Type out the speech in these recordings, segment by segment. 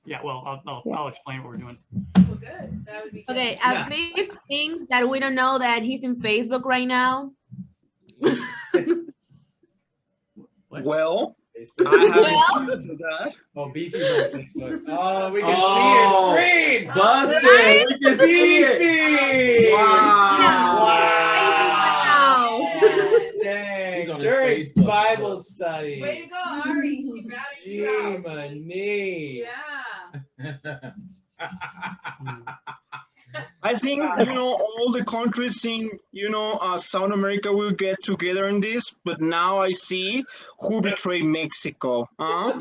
Yeah, well, I'll explain what we're doing. Well, good. That would be good. Okay, a few things that we don't know that he's in Facebook right now. Well, I haven't used to that. Oh, Beefy's on Facebook. Oh, we can Oh, see his screen. Busted. Right? We can see it. Beefy. Wow. Dang. He's on his During Facebook. Bible study. Way to go, Ari. She ratted you out. Jiminy. Yeah. I think, all the countries in, South America will get together in this, but now I see who betrayed Mexico. Huh?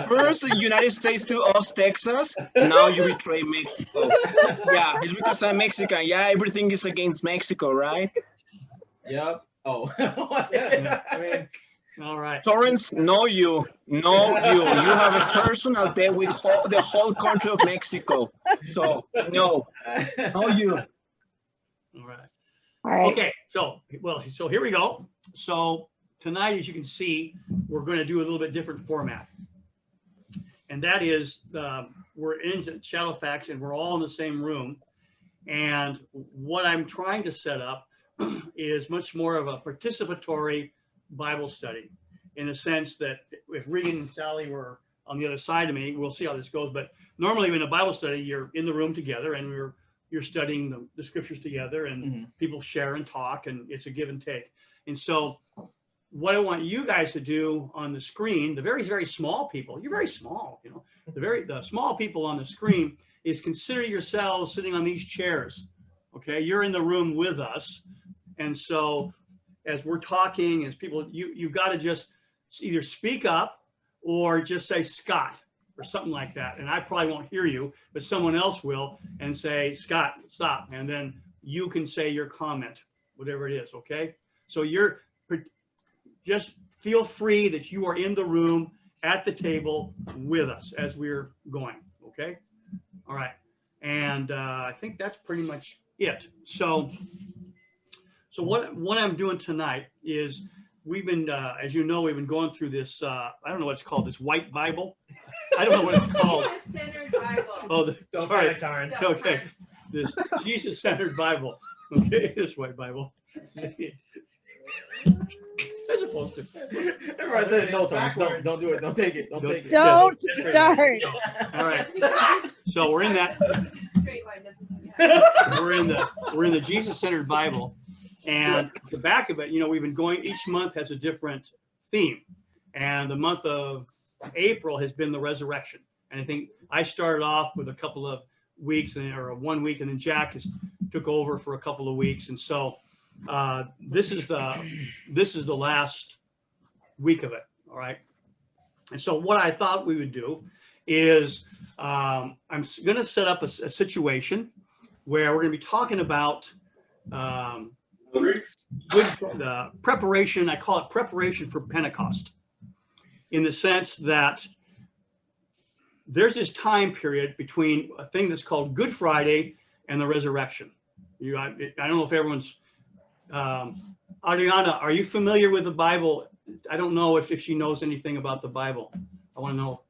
First, the United States to us, Texas. Now you betray Mexico. Yeah, it's because I'm Mexican. Yeah, everything is against Mexico, right? Yep. Oh. I mean, all right. Torrance, no you. No you. You have a personal debt with the whole country of Mexico. So, no. No you. All right. All right. Okay, so here we go. So tonight, as you can see, we're going to do a little bit different format. And that is, we're in Shadowfax and we're all in the same room. And what I'm trying to set up is much more of a participatory Bible study, in the sense that if Regan and Sally were on the other side of me, we'll see how this goes. But normally in a Bible study, you're in the room together and you're studying the scriptures together, and people share and talk, and it's a give and take. And so what I want you guys to do on the screen, the very, very small people, you're very small, the small people on the screen, is consider yourselves sitting on these chairs. Okay, you're in the room with us. And so as we're talking, as people, you've got to just either speak up or just say Scott or something like that. And I probably won't hear you, but someone else will, and say, Scott, stop. And then you can say your comment, whatever it is, okay? So just feel free that you are in the room at the table with us as we're going, okay? All right. And I think that's pretty much it. So what I'm doing tonight is we've been, as you know, we've been going through this, I don't know what it's called, this white Bible. I don't know what it's called. Jesus-centered Bible. Oh, Don't sorry. panic, Torrance. Okay, this Jesus-centered Bible. Okay, this white Bible. As opposed to. Everybody said no, Torrance. Don't do it. Don't take it. Don't take it. Don't start. All right. So we're in that. Straight line doesn't do that. We're in the Jesus-centered Bible. And the back of it, we've been going, each month has a different theme. And the month of April has been the resurrection. And I think I started off with a couple of weeks or 1 week, and then Jack took over for a couple of weeks. And so this is the last week of it. All right. And so what I thought we would do is I'm going to set up a situation where we're going to be talking about preparation. I call it preparation for Pentecost, in the sense that there's this time period between a thing that's called Good Friday and the resurrection. I don't know if everyone's, Adriana, are you familiar with the Bible? I don't know if she knows anything about the Bible. I want to know.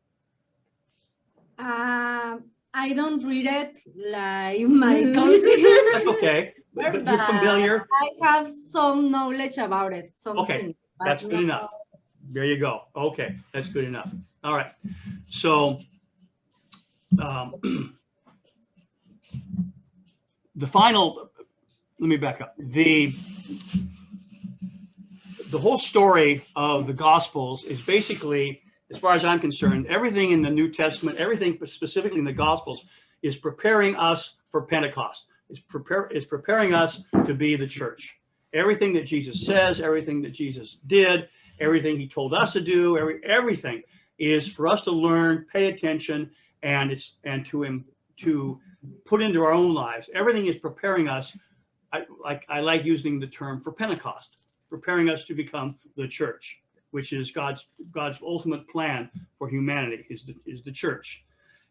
I don't read it like my cousin. That's okay. But you're familiar. I have some knowledge about it. Okay, that's good enough. There you go. Okay, that's good enough. All right. So the final, let me back up. The whole story of the Gospels is basically, as far as I'm concerned, everything in the New Testament, everything specifically in the Gospels, is preparing us for Pentecost. It's preparing us to be the church. Everything that Jesus says, everything that Jesus did, everything he told us to do, everything is for us to learn, pay attention, and to put into our own lives. Everything is preparing us. I like using the term for Pentecost, preparing us to become the church, which is God's ultimate plan for humanity, is the church.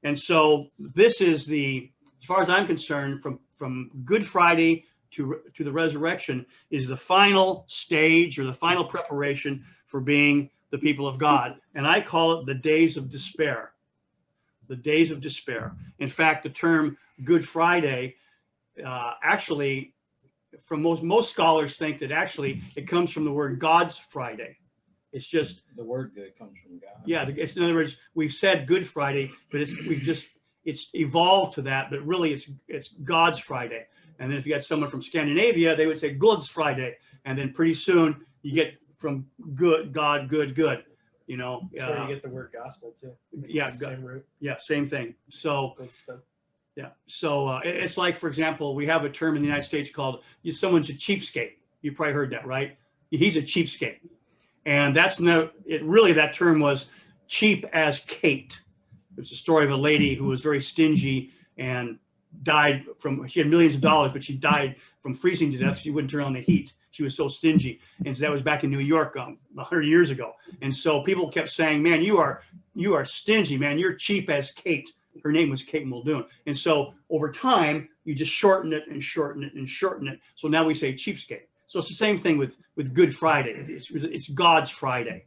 And so this is as far as I'm concerned, from Good Friday to the resurrection, is the final stage or the final preparation for being the people of God. And I call it the days of despair. The days of despair. In fact, the term Good Friday, actually, from most scholars think that actually it comes from the word God's Friday. It's just The word good comes from God. yeah. It's, in other words, we've said Good Friday, but it's evolved to that. But really, it's God's Friday. And then if you got someone from Scandinavia, they would say God's Friday. And then pretty soon you get from good, God, good, good. You know, That's where you get the word gospel too. yeah, Same root. yeah, same thing. So Good stuff. yeah, so it's like, for example, we have a term in the United States called someone's a cheapskate. You probably heard that, right? He's a cheapskate. And that's no, it really, that term was cheap as Kate. It's a story of a lady who was very stingy and died from, she had millions of dollars, but she died from freezing to death. She wouldn't turn on the heat. She was so stingy. And so that was back in New York 100 years ago. And so people kept saying, man, you are stingy, man. You're cheap as Kate. Her name was Kate Muldoon. And so over time, you just shorten it and shorten it and shorten it. So now we say cheapskate. So it's the same thing with Good Friday. It's God's Friday,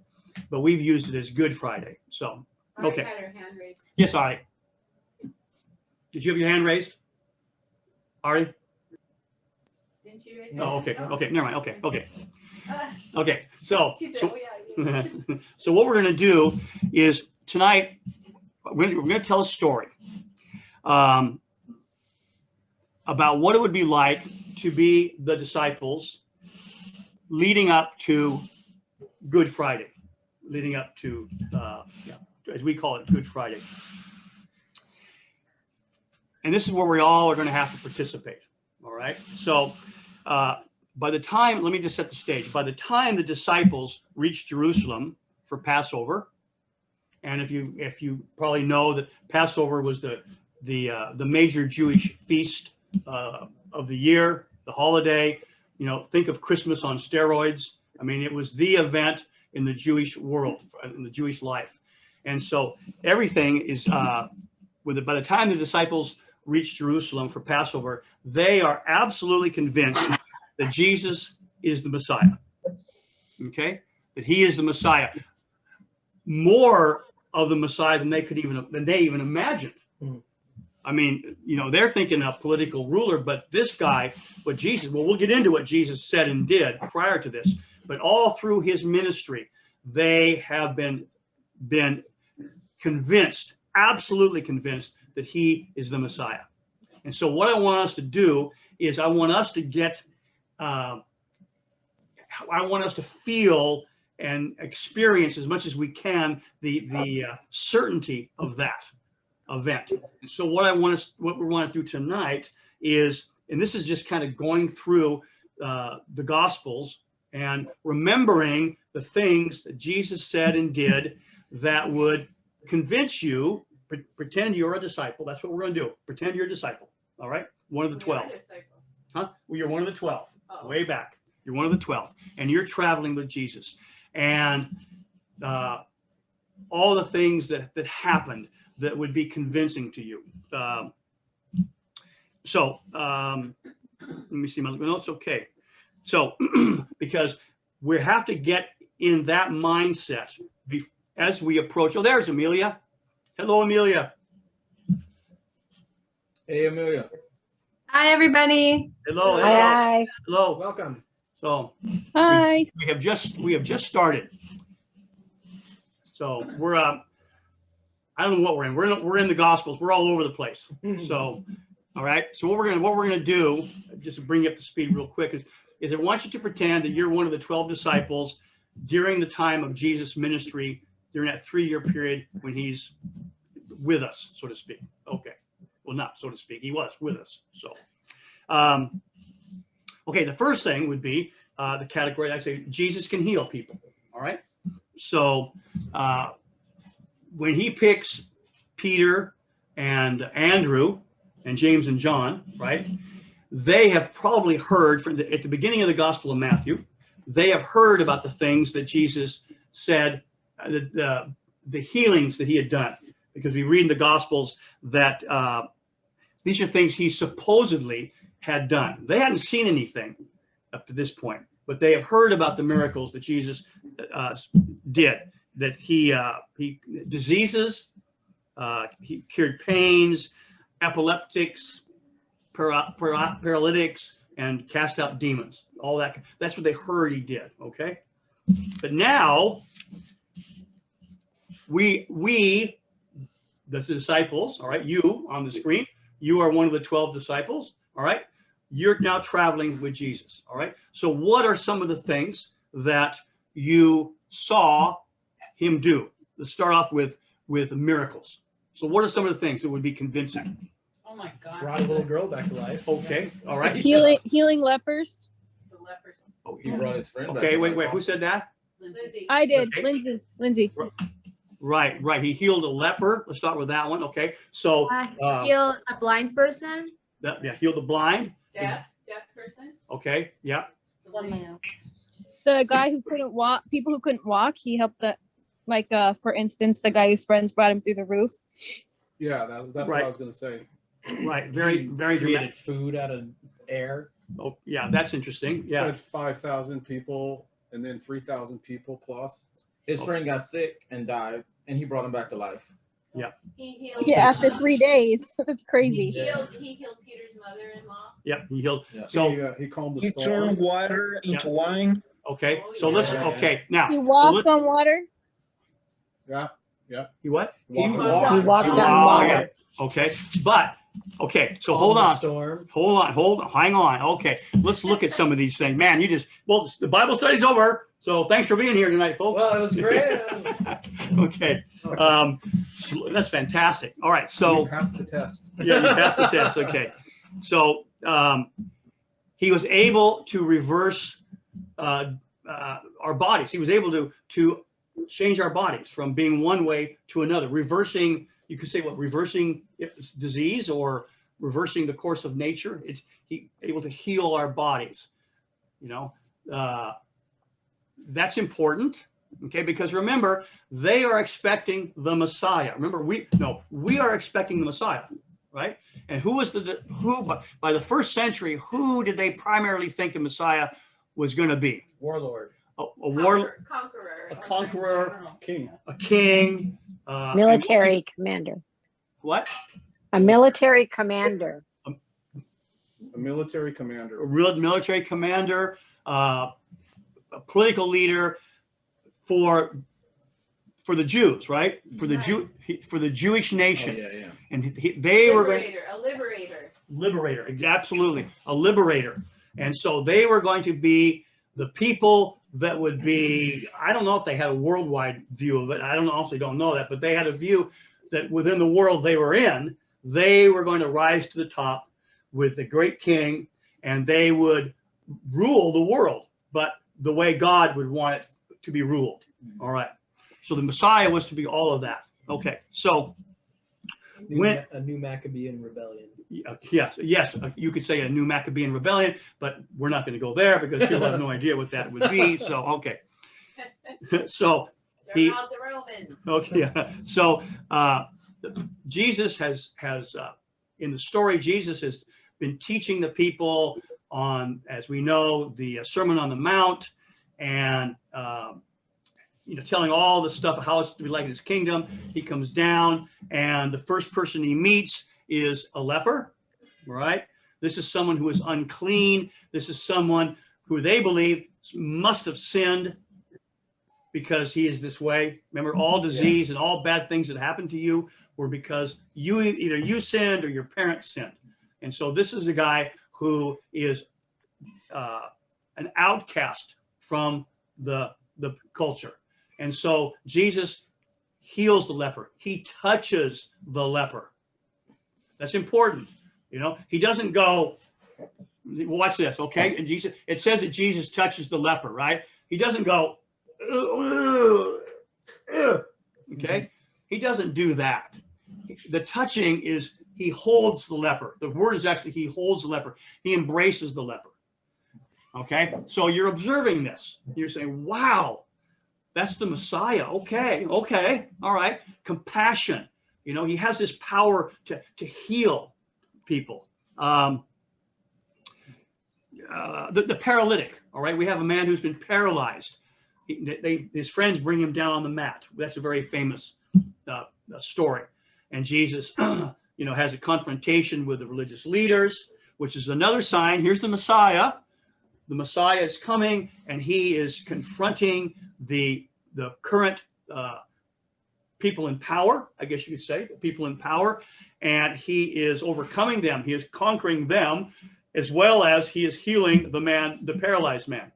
but we've used it as Good Friday. So, okay. Ari had her hand raised. Yes, Ari. Did you have your hand raised? Ari? Didn't you raise Oh, okay. Okay. Never mind. Okay. Okay. Uh, Okay. So, She said, so, oh yeah. you- so what we're going to do is tonight, we're going to tell a story about what it would be like to be the disciples leading up to Good Friday, leading up to, as we call it, Good Friday. And this is where we all are going to have to participate. All right. So by the time, let me just set the stage. By the time the disciples reached Jerusalem for Passover, and if you probably know that Passover was the major Jewish feast of the year, the holiday. You know, think of Christmas on steroids. I mean, it was the event in the Jewish world, in the Jewish life. And so everything is, by the time the disciples reach Jerusalem for Passover, they are absolutely convinced that Jesus is the Messiah. Okay? That he is the Messiah. More of the Messiah than they even imagined. I mean, you know, they're thinking a political ruler, but this guy, we'll get into what Jesus said and did prior to this, but all through his ministry, they have been convinced, absolutely convinced that he is the Messiah. And so what I want us to do is I want us to feel and experience as much as we can the certainty of that event. And so what we want to do tonight is, and this is just kind of going through the Gospels and remembering the things that Jesus said and did that would convince you, pretend you're a disciple. That's what we're going to do. Pretend you're a disciple. All right? One of the 12. Huh? Well, you're one of the 12. Oh. Way back. You're one of the 12. And you're traveling with Jesus. And all the things that happened that would be convincing to you. Let me see my notes. Okay. So, because we have to get in that mindset as we approach. Oh, there's Amelia. Hello, Amelia. Hey, Amelia. Hi, everybody. Hello. Hello. Hi. Hello. Welcome. So Hi. we have just started. So we're I don't know what we're in. We're in the Gospels. We're all over the place. So, all right. So what we're gonna do, just to bring you up to speed real quick, is I want you to pretend that you're one of the 12 disciples during the time of Jesus' ministry, during that 3-year period when he's with us, so to speak. Okay. Well, not so to speak. He was with us. So, okay. The first thing would be the category. I say Jesus can heal people. All right. So. When he picks Peter and Andrew and James and John, right, they have probably heard at the beginning of the Gospel of Matthew, they have heard about the things that Jesus said, the healings that he had done, because we read in the Gospels that these are things he supposedly had done. They hadn't seen anything up to this point, but they have heard about the miracles that Jesus did. that he diseases, he cured pains, epileptics, paralytics, and cast out demons. All that. That's what they heard he did. Okay, but now we the disciples, all right, you on the screen, you are one of the 12 disciples, all right? You're now traveling with Jesus, all right? So what are some of the things that you saw him do? Let's start off with miracles. So what are some of the things that would be convincing? Oh my God. Brought a little girl back to life. Okay, all right. Healing lepers. The lepers. Oh, He brought his friend back. okay, to wait, life who also. said that? Lindsay. I did. Okay. Lindsay. Right. He healed a leper. Let's start with that one. Okay, so Heal a blind person. healed the blind. Deaf person. Okay, yeah. The lame. The guy who couldn't walk, people who couldn't walk, he helped that. Like, for instance, the guy whose friends brought him through the roof. Yeah, that's what Right. I was gonna say. Right, very Created dramatic. food out of air. Oh, yeah, that's interesting. Yeah, Fed 5,000 people and then 3,000 people plus. His friend got sick and died, and he brought him back to life. He healed. Yeah, after 3 days. That's crazy. He healed Peter's mother-in-law. yep, he healed. Yeah. So He calmed the He storm. turned water into wine. okay, Oh, so yeah. listen. Okay, now He walked on water. Yeah. he what? He walked walked on on water. Okay, okay, but okay. So hold on. Storm. Hold on, hang on. Okay, let's look at some of these things. Man, the Bible study's over. So thanks for being here tonight, folks. Well, it was great. Okay, that's fantastic. All right, You so passed the test. yeah, you passed the test. Okay, so he was able to reverse our bodies. He was able to change our bodies from being one way to another, reversing. You could say what? Reversing disease or reversing the course of nature. He able to heal our bodies. You know, that's important. Okay, because remember, they are expecting the Messiah. Remember, we are expecting the Messiah, right? And who was by the first century? Who did they primarily think the Messiah was going to be? Warlord. Conqueror. A conqueror. General. King. A king, Military commander. What? A military commander. A military commander. A real military commander, a political leader for the Jews, right? For the for the Jewish nation, Oh, yeah. and they were going A liberator. liberator, absolutely a liberator, and so they were going to be the people that would be. I don't know if they had a worldwide view of it. I honestly don't know that, but they had a view that within the world they were in, they were going to rise to the top with the great king, and they would rule the world, but the way God would want it to be ruled. All right. So the Messiah was to be all of that. Okay. So A new Maccabean rebellion. yes, you could say a new Maccabean rebellion, but we're not going to go there because people have no idea what that would be. So, okay. So They're not the Romans. okay. Yeah. So Jesus has in the story, Jesus has been teaching the people on, as we know, the Sermon on the Mount, and telling all the stuff of how it's to be like in his kingdom. He comes down, and the first person he meets is a leper, right? This is someone who is unclean. This is someone who they believe must have sinned because he is this way. Remember, all disease and all bad things that happened to you were because either you sinned or your parents sinned. And so this is a guy who is an outcast from the culture. And so Jesus heals the leper. He touches the leper. That's important. He doesn't go, watch this, okay? And Jesus, it says that Jesus touches the leper, right? He doesn't go, okay? He doesn't do that. The touching is he holds the leper. The word is actually he holds the leper. He embraces the leper. Okay? So you're observing this. You're saying, wow, that's the Messiah. Okay, all right. Compassion. He has this power to heal people. The paralytic, all right? We have a man who's been paralyzed his friends bring him down on the mat. That's a very famous story. And Jesus, has a confrontation with the religious leaders, which is another sign. Here's the Messiah. The Messiah is coming, and he is confronting the current people in power, I guess you could say, the people in power, and he is overcoming them. He is conquering them, as well as he is healing the paralyzed man.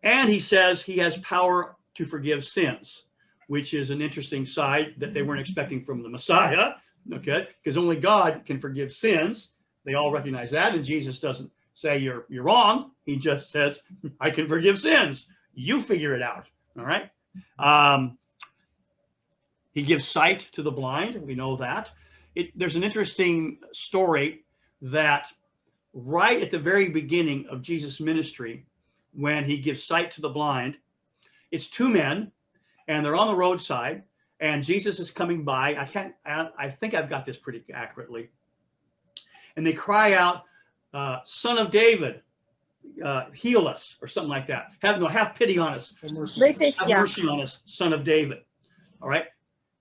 And he says he has power to forgive sins, which is an interesting side that they weren't expecting from the Messiah, okay? Because only God can forgive sins. They all recognize that, and Jesus doesn't say you're wrong. He just says, I can forgive sins. You figure it out, all right? He gives sight to the blind. We know that. There's an interesting story that right at the very beginning of Jesus' ministry, when he gives sight to the blind, it's two men, and they're on the roadside, and Jesus is coming by. I think I've got this pretty accurately. And they cry out, Son of David, heal us, or something like that. Have pity on us. They say, Have yeah. mercy on us, Son of David. All right.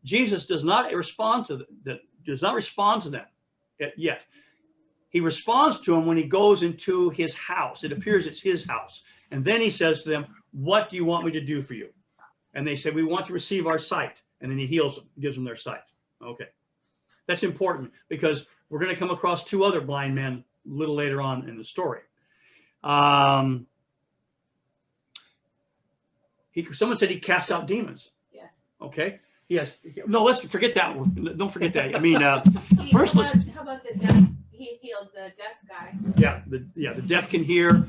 Jesus does not respond to them yet. He responds to them when he goes into his house. It appears it's his house. And then he says to them, what do you want me to do for you? And they say, we want to receive our sight. And then he heals them, gives them their sight. Okay. That's important because we're going to come across two other blind men a little later on in the story. Someone said he cast out demons. Yes. Okay. Yes. No, let's forget that one. Don't forget that. I mean, first let's. How about the deaf? He healed the deaf guy. Yeah. The deaf can hear.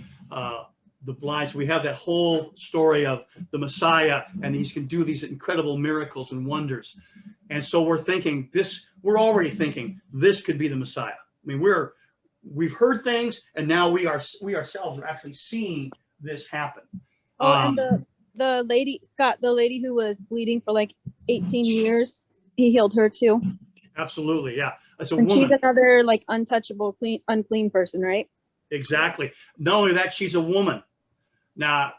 The blind. So we have that whole story of the Messiah, and he can do these incredible miracles and wonders. And so we're already thinking this could be the Messiah. I mean, we've heard things, and now we ourselves are actually seeing this happen. And the lady, Scott, the lady who was bleeding for like 18 years, he healed her too. Absolutely, yeah. That's a And woman. she's another like untouchable, unclean person, right? Exactly. Not only that, she's a woman. Now,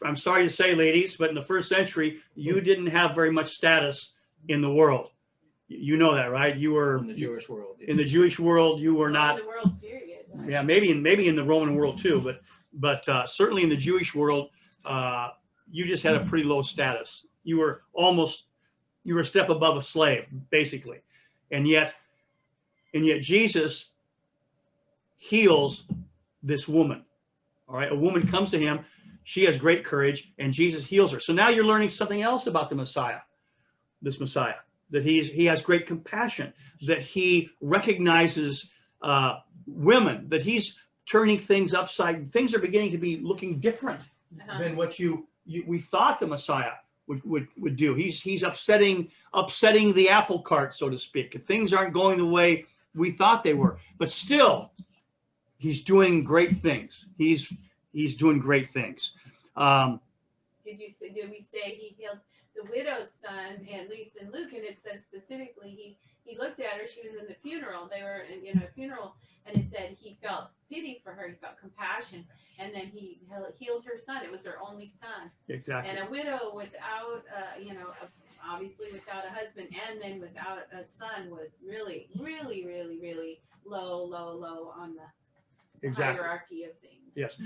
I'm sorry to say, ladies, but in the first century, you didn't have very much status in the world. You know that, right? You were In the Jewish world. Yeah. in the Jewish world. You were not. In the world, period. Yeah, maybe in the Roman world too, but certainly in the Jewish world, you just had a pretty low status. You were a step above a slave, basically, and yet Jesus heals this woman. All right, a woman comes to him. She has great courage, and Jesus heals her. So now you're learning something else about the Messiah. This Messiah, that he has great compassion, that he recognizes women, that he's turning things upside. Things are beginning to be looking different than what we thought the Messiah would do. He's upsetting the apple cart, so to speak. Things aren't going the way we thought they were, but still, he's doing great things. He's doing great things. Did we say he healed the widow's son, at least in Luke, and it says specifically he looked at her. She was in the funeral. They were in a funeral, and it said he felt pity for her. He felt compassion, and then he healed her son. It was her only son. Exactly. And a widow without, obviously without a husband, and then without a son was really, really, really, really low on the hierarchy of things. Yes.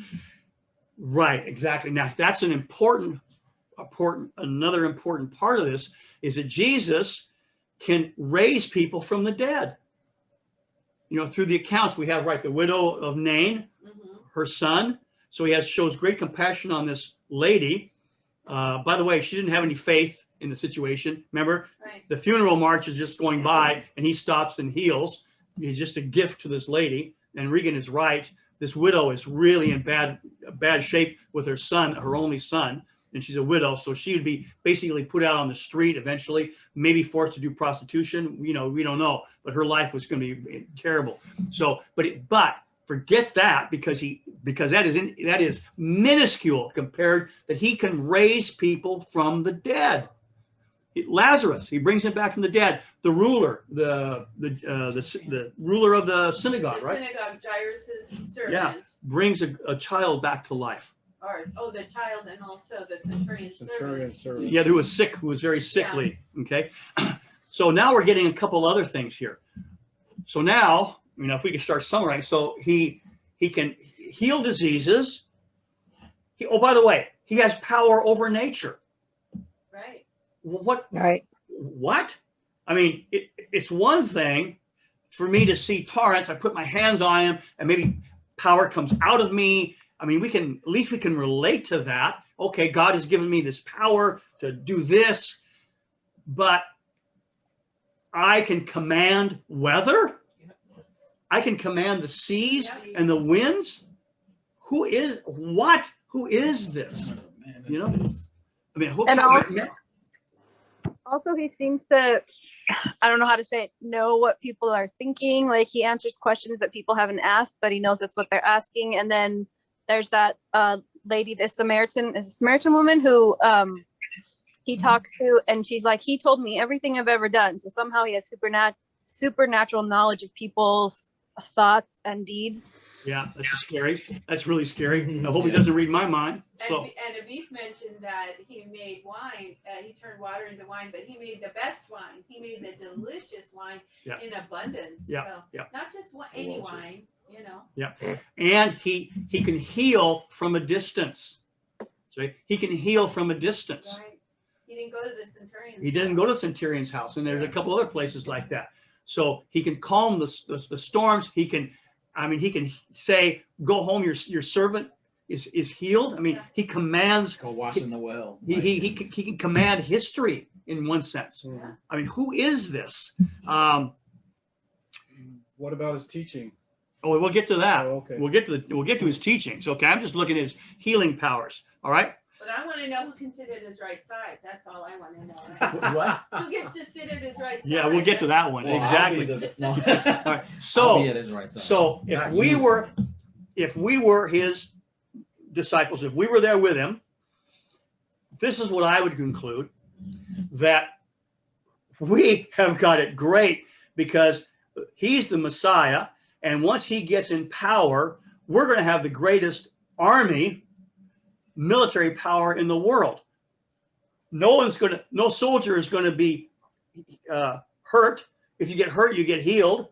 Right. Exactly. Now that's another important part of this is that Jesus can raise people from the dead. Through the accounts we have, right, the widow of Nain, her son. So he shows great compassion on this lady. By the way, she didn't have any faith in the situation. Remember, right. The funeral march is just going by, and he stops and heals. He's just a gift to this lady. And Regan is right. This widow is really in bad shape with her son, her only son, and she's a widow, so she would be basically put out on the street eventually, maybe forced to do prostitution. We don't know, but her life was going to be terrible. So, but forget that because that is minuscule compared that he can raise people from the dead. Lazarus, he brings him back from the dead. The ruler, the ruler of the synagogue, right? Synagogue, Jairus' servant. Yeah, brings a child back to life. or the child and also the centurion's servant. servant. Yeah, who was sick, who was very sickly. Okay. So now we're getting a couple other things here. So now, if we can start summarizing. So he can heal diseases. Oh, by the way, he has power over nature. Right. What? Right. What? I mean, it's one thing for me to see Torrance. I put my hands on him, and maybe power comes out of me. I mean, at least we can relate to that. Okay, God has given me this power to do this, but I can command weather. I can command the seas and the winds. Who is this? I mean, And also he seems to, I don't know how to say it, know what people are thinking. Like he answers questions that people haven't asked, but he knows that's what they're asking. And then there's that lady, the Samaritan woman who he talks to, and she's like, he told me everything I've ever done. So somehow he has supernatural knowledge of people's thoughts and deeds. Yeah, that's scary. That's really scary. I hope he doesn't read my mind. So. And Abif mentioned that he made wine. He turned water into wine, but he made the best wine. He made the delicious wine in abundance. Yeah, so yeah. Not just any wine, Yeah, and he can heal from a distance. So he can heal from a distance. Right. He didn't go to the centurion's He doesn't go to the centurion's house, and there's a couple other places like that. So he can calm the storms. He can say, "Go home. Your servant is healed." I mean, he commands. Go wash in the well. He can command history in one sense. Yeah. I mean, who is this? What about his teaching? Oh, we'll get to that. Oh, okay. We'll get to his teachings. Okay, I'm just looking at his healing powers. All right. But I want to know who can sit at his right side. That's all I want to know. What? Who gets to sit at his right side? Yeah, we'll get to that one. Well, Exactly. no. All right. So, I'll be at his right side. so if we were his disciples, if we were there with him, this is what I would conclude, that we have got it great because he's the Messiah. And once he gets in power, we're going to have the greatest military power in the world. No soldier is going to be hurt. If you get hurt, you get healed.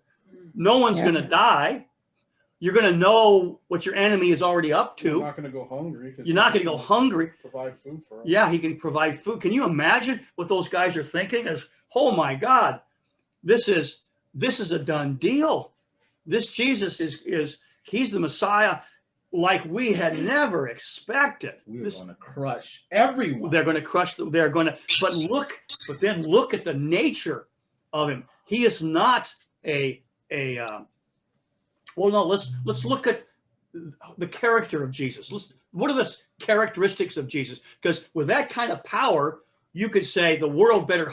No one's going to die. You're going to know what your enemy is already up to. You're not going to go hungry. You're not going to go hungry. Provide food for them. Yeah, he can provide food. Can you imagine what those guys are thinking? Oh my God, this is a done deal. This Jesus he's the Messiah like we had never expected. We're going to crush everyone. They're going to crush. But then look at the nature of him. He is not let's look at the character of Jesus. What are the characteristics of Jesus? Because with that kind of power, you could say the world better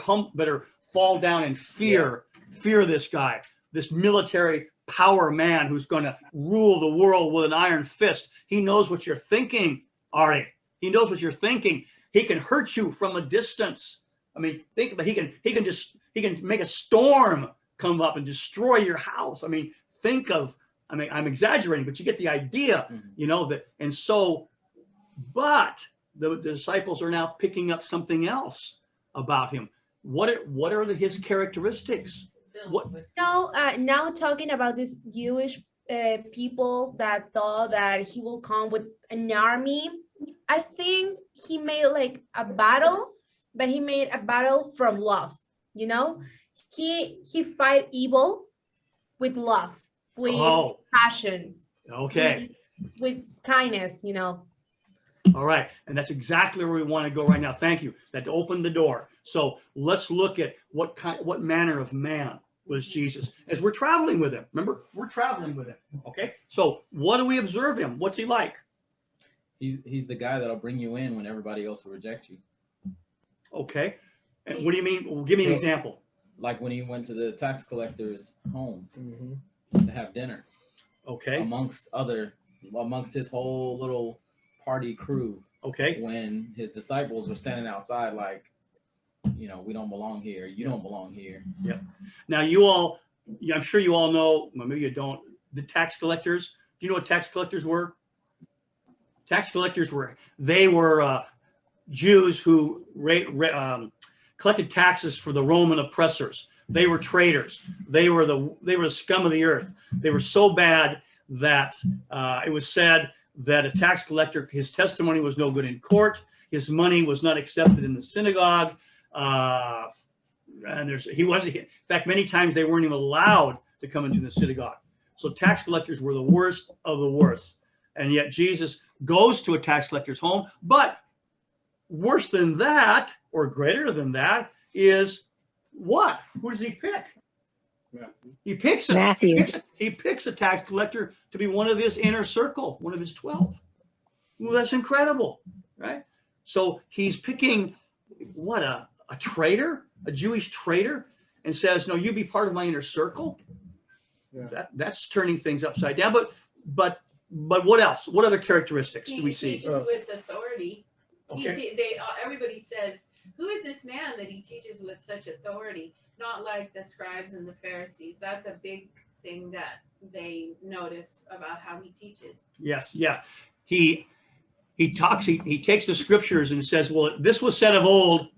fall down in fear this guy, this military power man who's going to rule the world with an iron fist. He knows what you're thinking, Ari. He knows what you're thinking. He can hurt you from a distance. I mean, think about he can make a storm come up and destroy your house. I mean, I'm exaggerating, but you get the idea, but the disciples are now picking up something else about him. What are his characteristics? Now talking about this Jewish people that thought that he will come with an army, I think he made like a battle, but he made a battle from love. He fight evil with love, with passion. Okay. With kindness. All right, and that's exactly where we want to go right now. Thank you. That opened the door. So let's look at what manner of man was Jesus as we're traveling with him. Remember, we're traveling with him. Okay, so what do we observe him? What's he like? He's the guy that'll bring you in when everybody else will reject you. Okay, and what do you mean? Well, give me an example. Like when he went to the tax collector's home to have dinner. Okay. Amongst his whole little party crew. Okay. When his disciples were standing outside like, we don't belong here. You don't belong here. Yeah. Now I'm sure you all know, well, maybe you don't, the tax collectors. Do you know what tax collectors were? Tax collectors were Jews who collected taxes for the Roman oppressors. They were traitors. They were the scum of the earth. They were so bad that it was said that a tax collector, his testimony was no good in court. His money was not accepted in the synagogue. And he wasn't. In fact, many times they weren't even allowed to come into the synagogue. So tax collectors were the worst of the worst. And yet Jesus goes to a tax collector's home. But worse than that, or greater than that, is what? Who does he pick? Matthew. He picks Matthew. He picks a tax collector to be one of his inner circle, one of his 12. Well, that's incredible, right? So he's picking what, a traitor, a Jewish traitor, and says, "No, you be part of my inner circle." Yeah. That's turning things upside down. But what else? What other characteristics do we He see? teaches with authority. Okay. Everybody says, "Who is this man that he teaches with such authority?" Not like the scribes and the Pharisees. That's a big thing that they notice about how he teaches. Yes, yeah. He takes the scriptures and says, "Well, this was said of old,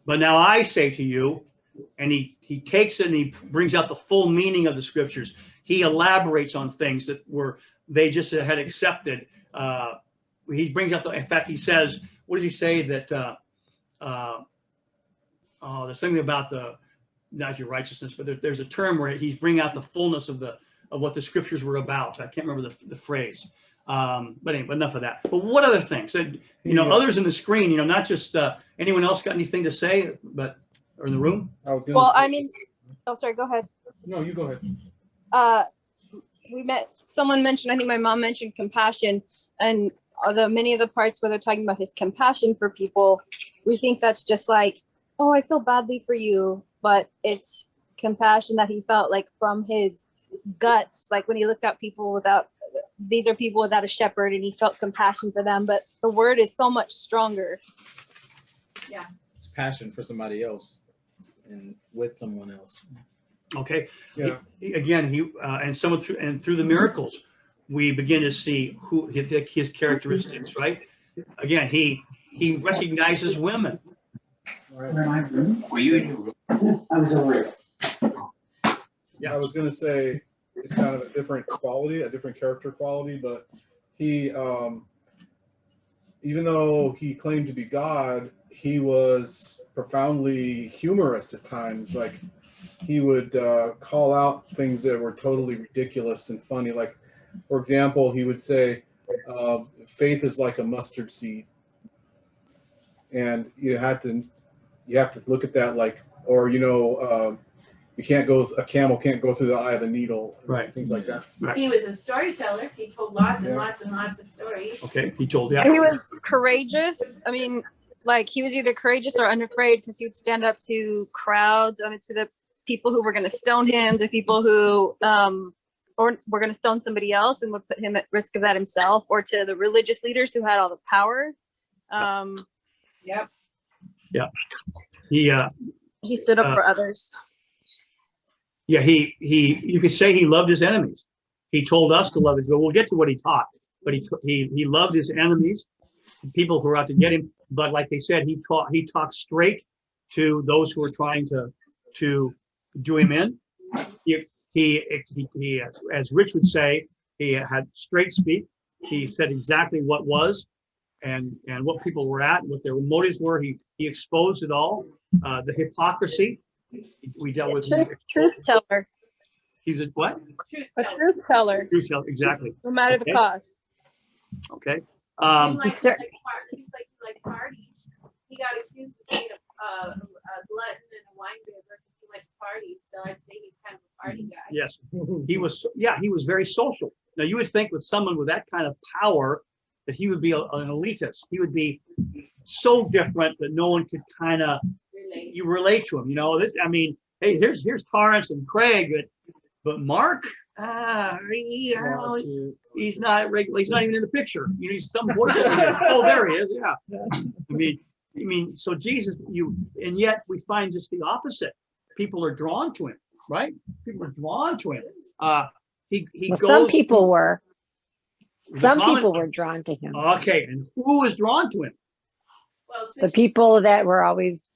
but now I say to you." And he takes it and he brings out the full meaning of the scriptures. He elaborates on things that they just had accepted. He brings out in fact, he says, what does he say that there's something about not your righteousness, but there's a term where he's bringing out the fullness of what the scriptures were about. I can't remember the phrase. But anyway, enough of that. But what other things? Others in the screen, not just anyone else got anything to say, or in the room? I was gonna say, Sorry, go ahead. No, you go ahead. Someone mentioned, I think my mom mentioned compassion, and many of the parts where they're talking about his compassion for people, we think that's just like, oh, I feel badly for you, but it's compassion that he felt like from his guts, like when he looked at people these are people without a shepherd, and he felt compassion for them, but the word is so much stronger. Yeah. It's passion for somebody else and with someone else. Okay. Yeah. Through the miracles, we begin to see his characteristics, right? Again, he recognizes women. Right. Were you in your room? I was over. I was going to say it's kind of a different quality, a different character quality, but he, even though he claimed to be God, he was profoundly humorous at times. Like he would call out things that were totally ridiculous and funny. Like, for example, he would say, faith is like a mustard seed. And you have to look at that like, or, a camel can't go through the eye of a needle, right? Things like that. Right. He was a storyteller. He told lots and lots and lots of stories. Okay, he told, yeah. And he was courageous. I mean, like he was either courageous or unafraid, because he would stand up to crowds, to the people who were going to stone him, to people who or were going to stone somebody else and would put him at risk of that himself, or to the religious leaders who had all the power. Yep. Yeah. He stood up for others. Yeah, you could say he loved his enemies. He told us to love his, but we'll get to what he taught. But he loved his enemies, people who were out to get him. But like they said, he talked straight to those who were trying to do him in. He, as Rich would say, he had straight speak. He said exactly what was and what people were at, what their motives were. He exposed it all. The hypocrisy. We dealt with truth teller. He was a what? A truth teller. Truth teller, exactly. No matter the cost. Okay. Like parties. He got accused of being a glutton and a wine bibber because he went to parties. So I'd say he's kind of a party guy. Yes, he was. Yeah, he was very social. Now you would think with someone with that kind of power that he would be an elitist. He would be so different that no one could kind of relate to him. Hey, here's Torrance and Craig, but Mark, he's not regular. He's not even in the picture. He's some voice. Oh, there he is. Yeah. So Jesus, and yet we find just the opposite. People are drawn to him, right? People are drawn to him. He goes. Some people were. Some common- people were drawn to him. Okay, and who was drawn to him? Well, The people that were always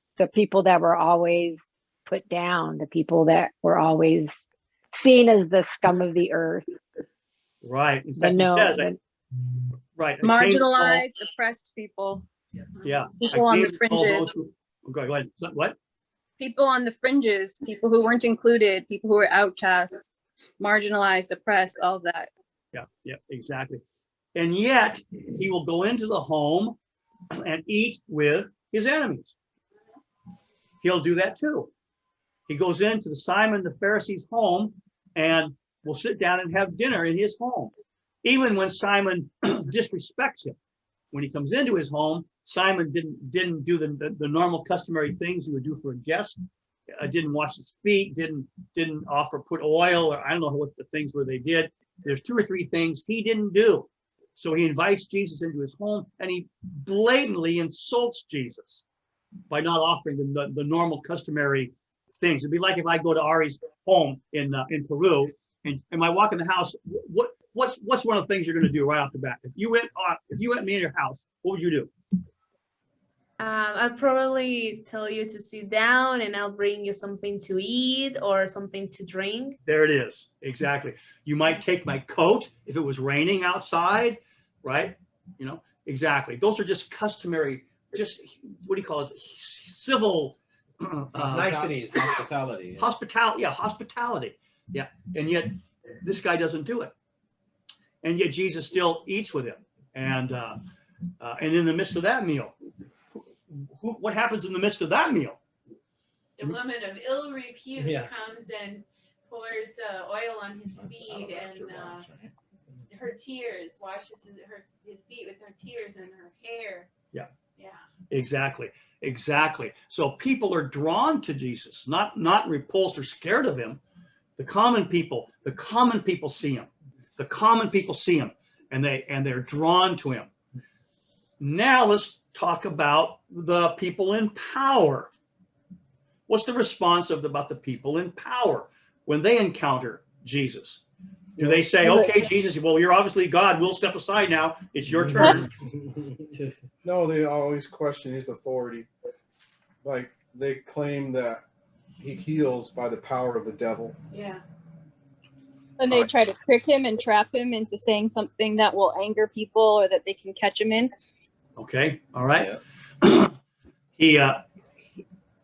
put down, the people that were always seen as the scum of the earth. Right. In The fact, it no, says, the, right. I came to call- Marginalized, oppressed people. Yeah. People I on came the to call fringes. those who- okay, go ahead. What? People on the fringes, people who weren't included, people who were outcasts, marginalized, oppressed, all of that. Yeah, exactly. And yet he will go into the home and eat with his enemies. He'll do that too. He goes into Simon the Pharisee's home and will sit down and have dinner in his home. Even when Simon disrespects him. When he comes into his home, Simon didn't do the normal customary things he would do for a guest. Didn't wash his feet, didn't put oil, or I don't know what the things were they did. There's 2 or 3 things he didn't do. So he invites Jesus into his home and he blatantly insults Jesus by not offering the normal customary things. It'd be like if I go to Ari's home in Peru and I walk in the house, what's one of the things you're going to do right off the bat? If you went me in your house, what would you do? I'll probably tell you to sit down and I'll bring you something to eat or something to drink. There it is. Exactly. You might take my coat if it was raining outside, right? You know, exactly. Those are just customary, just what do you call it? Civil Niceties. Hospitality. hospitality. Yeah. And yet this guy doesn't do it. And yet Jesus still eats with him. And in the midst of that meal, what happens in the midst of that meal? the woman of ill repute Yeah. comes and pours oil on his feet, and her tears washes his feet with her tears and her hair. Yeah. Yeah. Exactly. So people are drawn to Jesus, not repulsed or scared of him. The common people see him. The common people see him, and they're drawn to him. Now let's talk about the people in power. What's the response about the people in power when they encounter Jesus? Do they say, okay, Jesus, well, you're obviously God. We'll step aside now. It's your turn. No, they always question his authority. Like they claim that he heals by the power of the devil. Yeah. And they try to trick him and trap him into saying something that will anger people or that they can catch him in. Okay. All right. Yeah.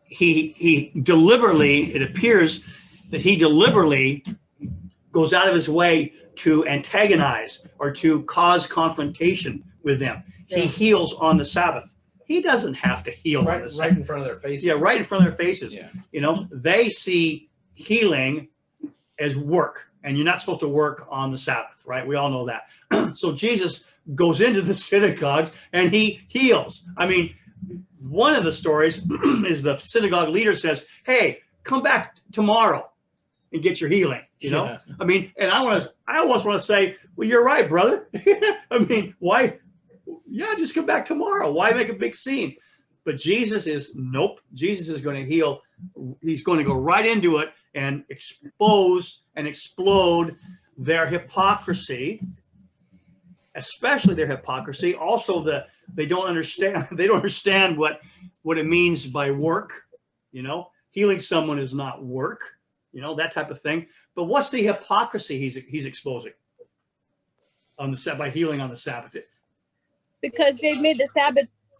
He deliberately, it appears that he deliberately goes out of his way to antagonize or to cause confrontation with them. Yeah. He heals on the Sabbath. He doesn't have to heal on the Right Sabbath. in front of their faces. Yeah, right in front of their faces. Yeah. You know, they see healing as work, and you're not supposed to work on the Sabbath, right? We all know that. So Jesus goes into the synagogues and he heals. I mean, one of the stories is the synagogue leader says, "Hey, come back tomorrow and get your healing." You know, Yeah. I mean, and I almost want to say, "Well, you're right, brother." I mean, why? Yeah, just come back tomorrow. Why make a big scene? But Jesus is nope. Jesus is going to heal. He's going to go right into it and expose and explode their hypocrisy, especially their hypocrisy. Also, they don't understand. They don't understand what it means by work. You know, healing someone is not work. You know, that type of thing. But what's the hypocrisy he's exposing on the by healing on the Sabbath? Because they've made the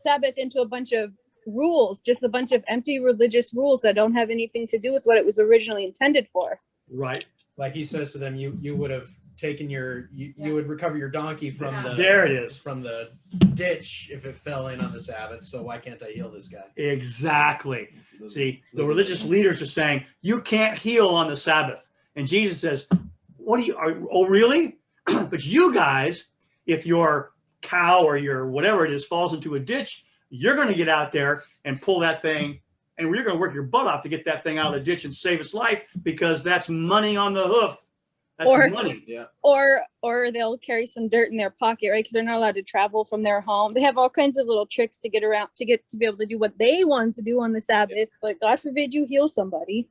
Sabbath into a bunch of rules, just a bunch of empty religious rules that don't have anything to do with what it was originally intended for. Right. Like he says to them, you would have taken you would recover your donkey from the There it is. from the ditch if it fell in on the Sabbath. So why can't I heal this guy? Exactly. See, the religious leaders are saying you can't heal on the Sabbath, and Jesus says, "What do you? Oh, really? But you guys, if your cow or your whatever it is falls into a ditch, you're going to get out there and pull that thing, and you're going to work your butt off to get that thing out of the ditch and save its life because that's money on the hoof. That's money." Yeah. Or they'll carry some dirt in their pocket, right? Because they're not allowed to travel from their home. They have all kinds of little tricks to get around to be able to do what they want to do on the Sabbath. But God forbid you heal somebody.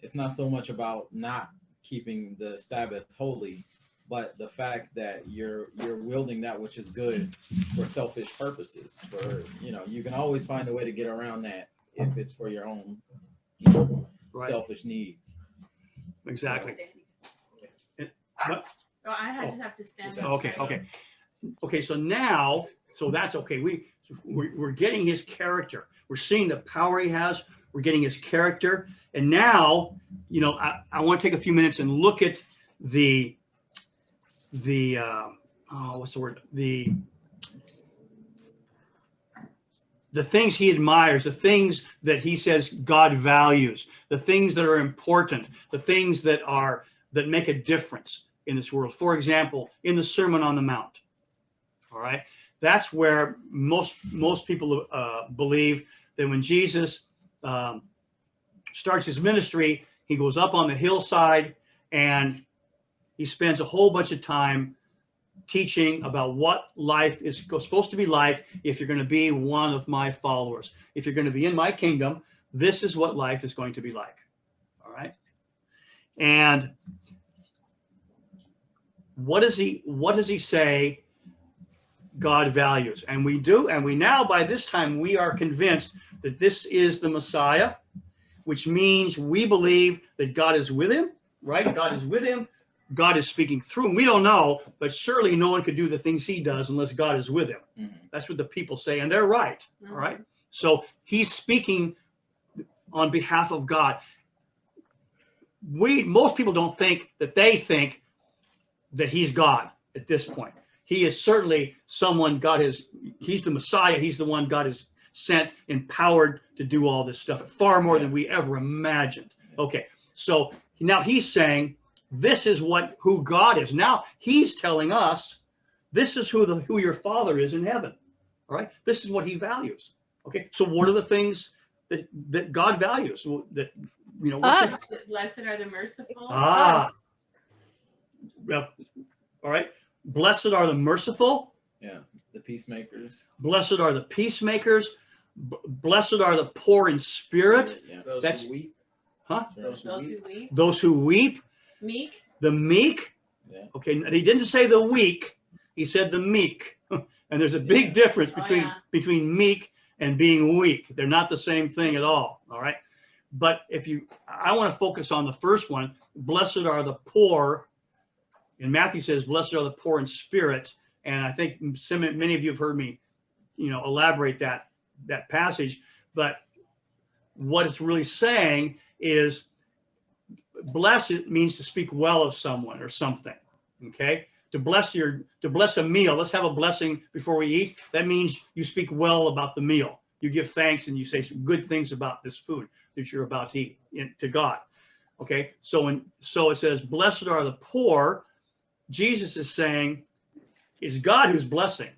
It's not so much about not keeping the Sabbath holy, but the fact that you're wielding that which is good for selfish purposes, for you can always find a way to get around that if it's for your own Right. selfish needs. Exactly. Oh, I just have to stand up. Okay. Okay. Okay. So now, so that's okay. We're getting his character. We're seeing the power he has. We're getting his character. And now, I want to take a few minutes and look at the what's the word? The things he admires, the things that he says God values, the things that are important, the things that make a difference in this world. For example, in the Sermon on the Mount. All right. That's where most people believe that when Jesus starts his ministry, he goes up on the hillside and he spends a whole bunch of time teaching about what life is supposed to be like if you're going to be one of my followers. If you're going to be in my kingdom, this is what life is going to be like. All right. And what does he say God values? And we now, by this time, we are convinced that this is the Messiah, which means we believe that God is with him, right? God is with him. God is speaking through him. We don't know, but surely no one could do the things he does unless God is with him. Mm-hmm. That's what the people say, and they're right. All right. So he's speaking on behalf of God. Most people don't think that they think that he's God at this point. He is certainly someone he's the Messiah. He's the one God has sent, empowered to do all this stuff, far more than we ever imagined. Okay. So now he's saying, this is who God is. Now he's telling us, this is who your Father is in heaven. All right. This is what he values. Okay. So what are the things that God values? That Blessed are the merciful. Well, all right. Blessed are the merciful. Yeah. The peacemakers. Blessed are the peacemakers. Blessed are the poor in spirit. Yeah. That's who weep. Huh? Those who weep. Those who weep. Meek. The meek. Yeah. Okay. He didn't say the weak. He said the meek. And there's a big difference between meek and being weak. They're not the same thing at all. All right. But I want to focus on the first one. Blessed are the poor. And Matthew says, blessed are the poor in spirit. And I think many of you have heard me, elaborate that passage. But what it's really saying is, blessed means to speak well of someone or something. Okay. To bless a meal. Let's have a blessing before we eat. That means you speak well about the meal. You give thanks and you say some good things about this food that you're about to eat to God. Okay. So it says, blessed are the poor. Jesus is saying, it's God who's blessing.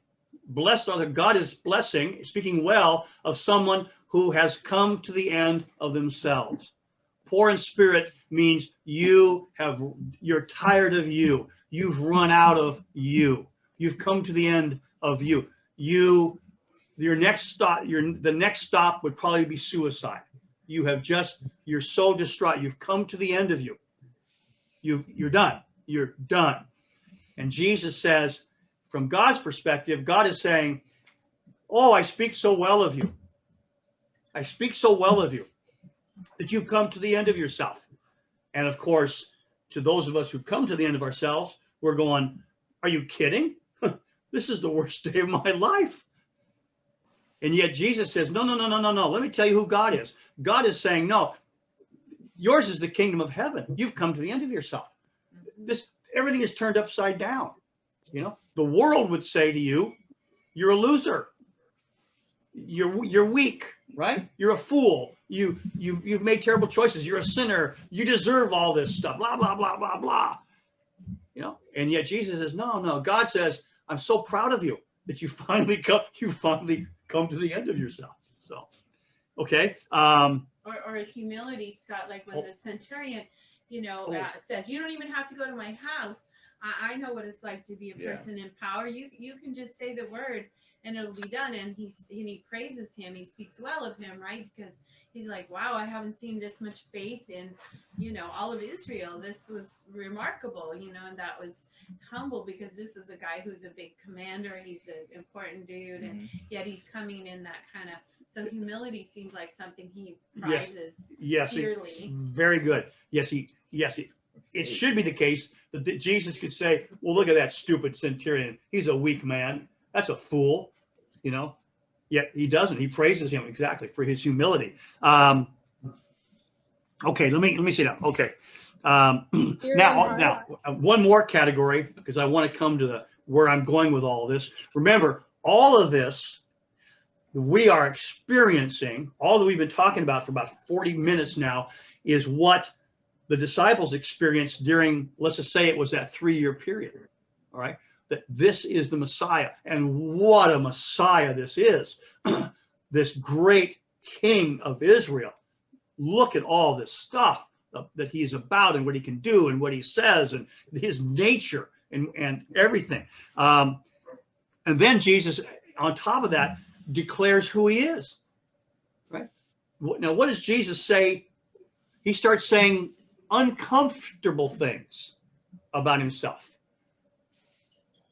Blessed are God is blessing, speaking well of someone who has come to the end of themselves. Poor in spirit means you're tired of you. You've run out of you. You've come to the end of you. The next stop would probably be suicide. You're so distraught. You've come to the end of you. You're done. You're done. And Jesus says, from God's perspective, God is saying, oh, I speak so well of you. I speak so well of you that you've come to the end of yourself. And of course, to those of us who've come to the end of ourselves, we're going, are you kidding? This is the worst day of my life. And yet Jesus says, no. Let me tell you who God is. God is saying, no, yours is the kingdom of heaven. You've come to the end of yourself. Everything is turned upside down. The world would say to you, you're a loser. You're weak, right? You're a fool. You've made terrible choices. You're a sinner. You deserve all this stuff. Blah, blah, blah, blah, blah. And yet Jesus says, no. God says, I'm so proud of you that you finally come to the end of yourself. So, okay. Or humility, Scott, like when the centurion, says, you don't even have to go to my house. I know what it's like to be a person in power. You can just say the word and it'll be done. And he praises him. He speaks well of him, right? Because he's like, wow, I haven't seen this much faith in, all of Israel. This was remarkable, and that was humble, because this is a guy who's a big commander. He's an important dude, and yet he's coming in that kind of. So humility seems like something he prizes dearly. Very good. It should be the case that Jesus could say, well, look at that stupid centurion. He's a weak man. That's a fool, Yet he doesn't. He praises him exactly for his humility. Okay, let me see now. Okay. Now, one more category, because I want to come to where I'm going with all of this. Remember, all of this we are experiencing, all that we've been talking about for about 40 minutes now, is what the disciples experienced during, let's just say it was that 3-year period. All right. That this is the Messiah, and what a Messiah this is. This great King of Israel. Look at all this stuff that he is about, and what he can do, and what he says, and his nature, and everything. And then Jesus, on top of that, declares who he is. Right? Now, what does Jesus say? He starts saying uncomfortable things about himself.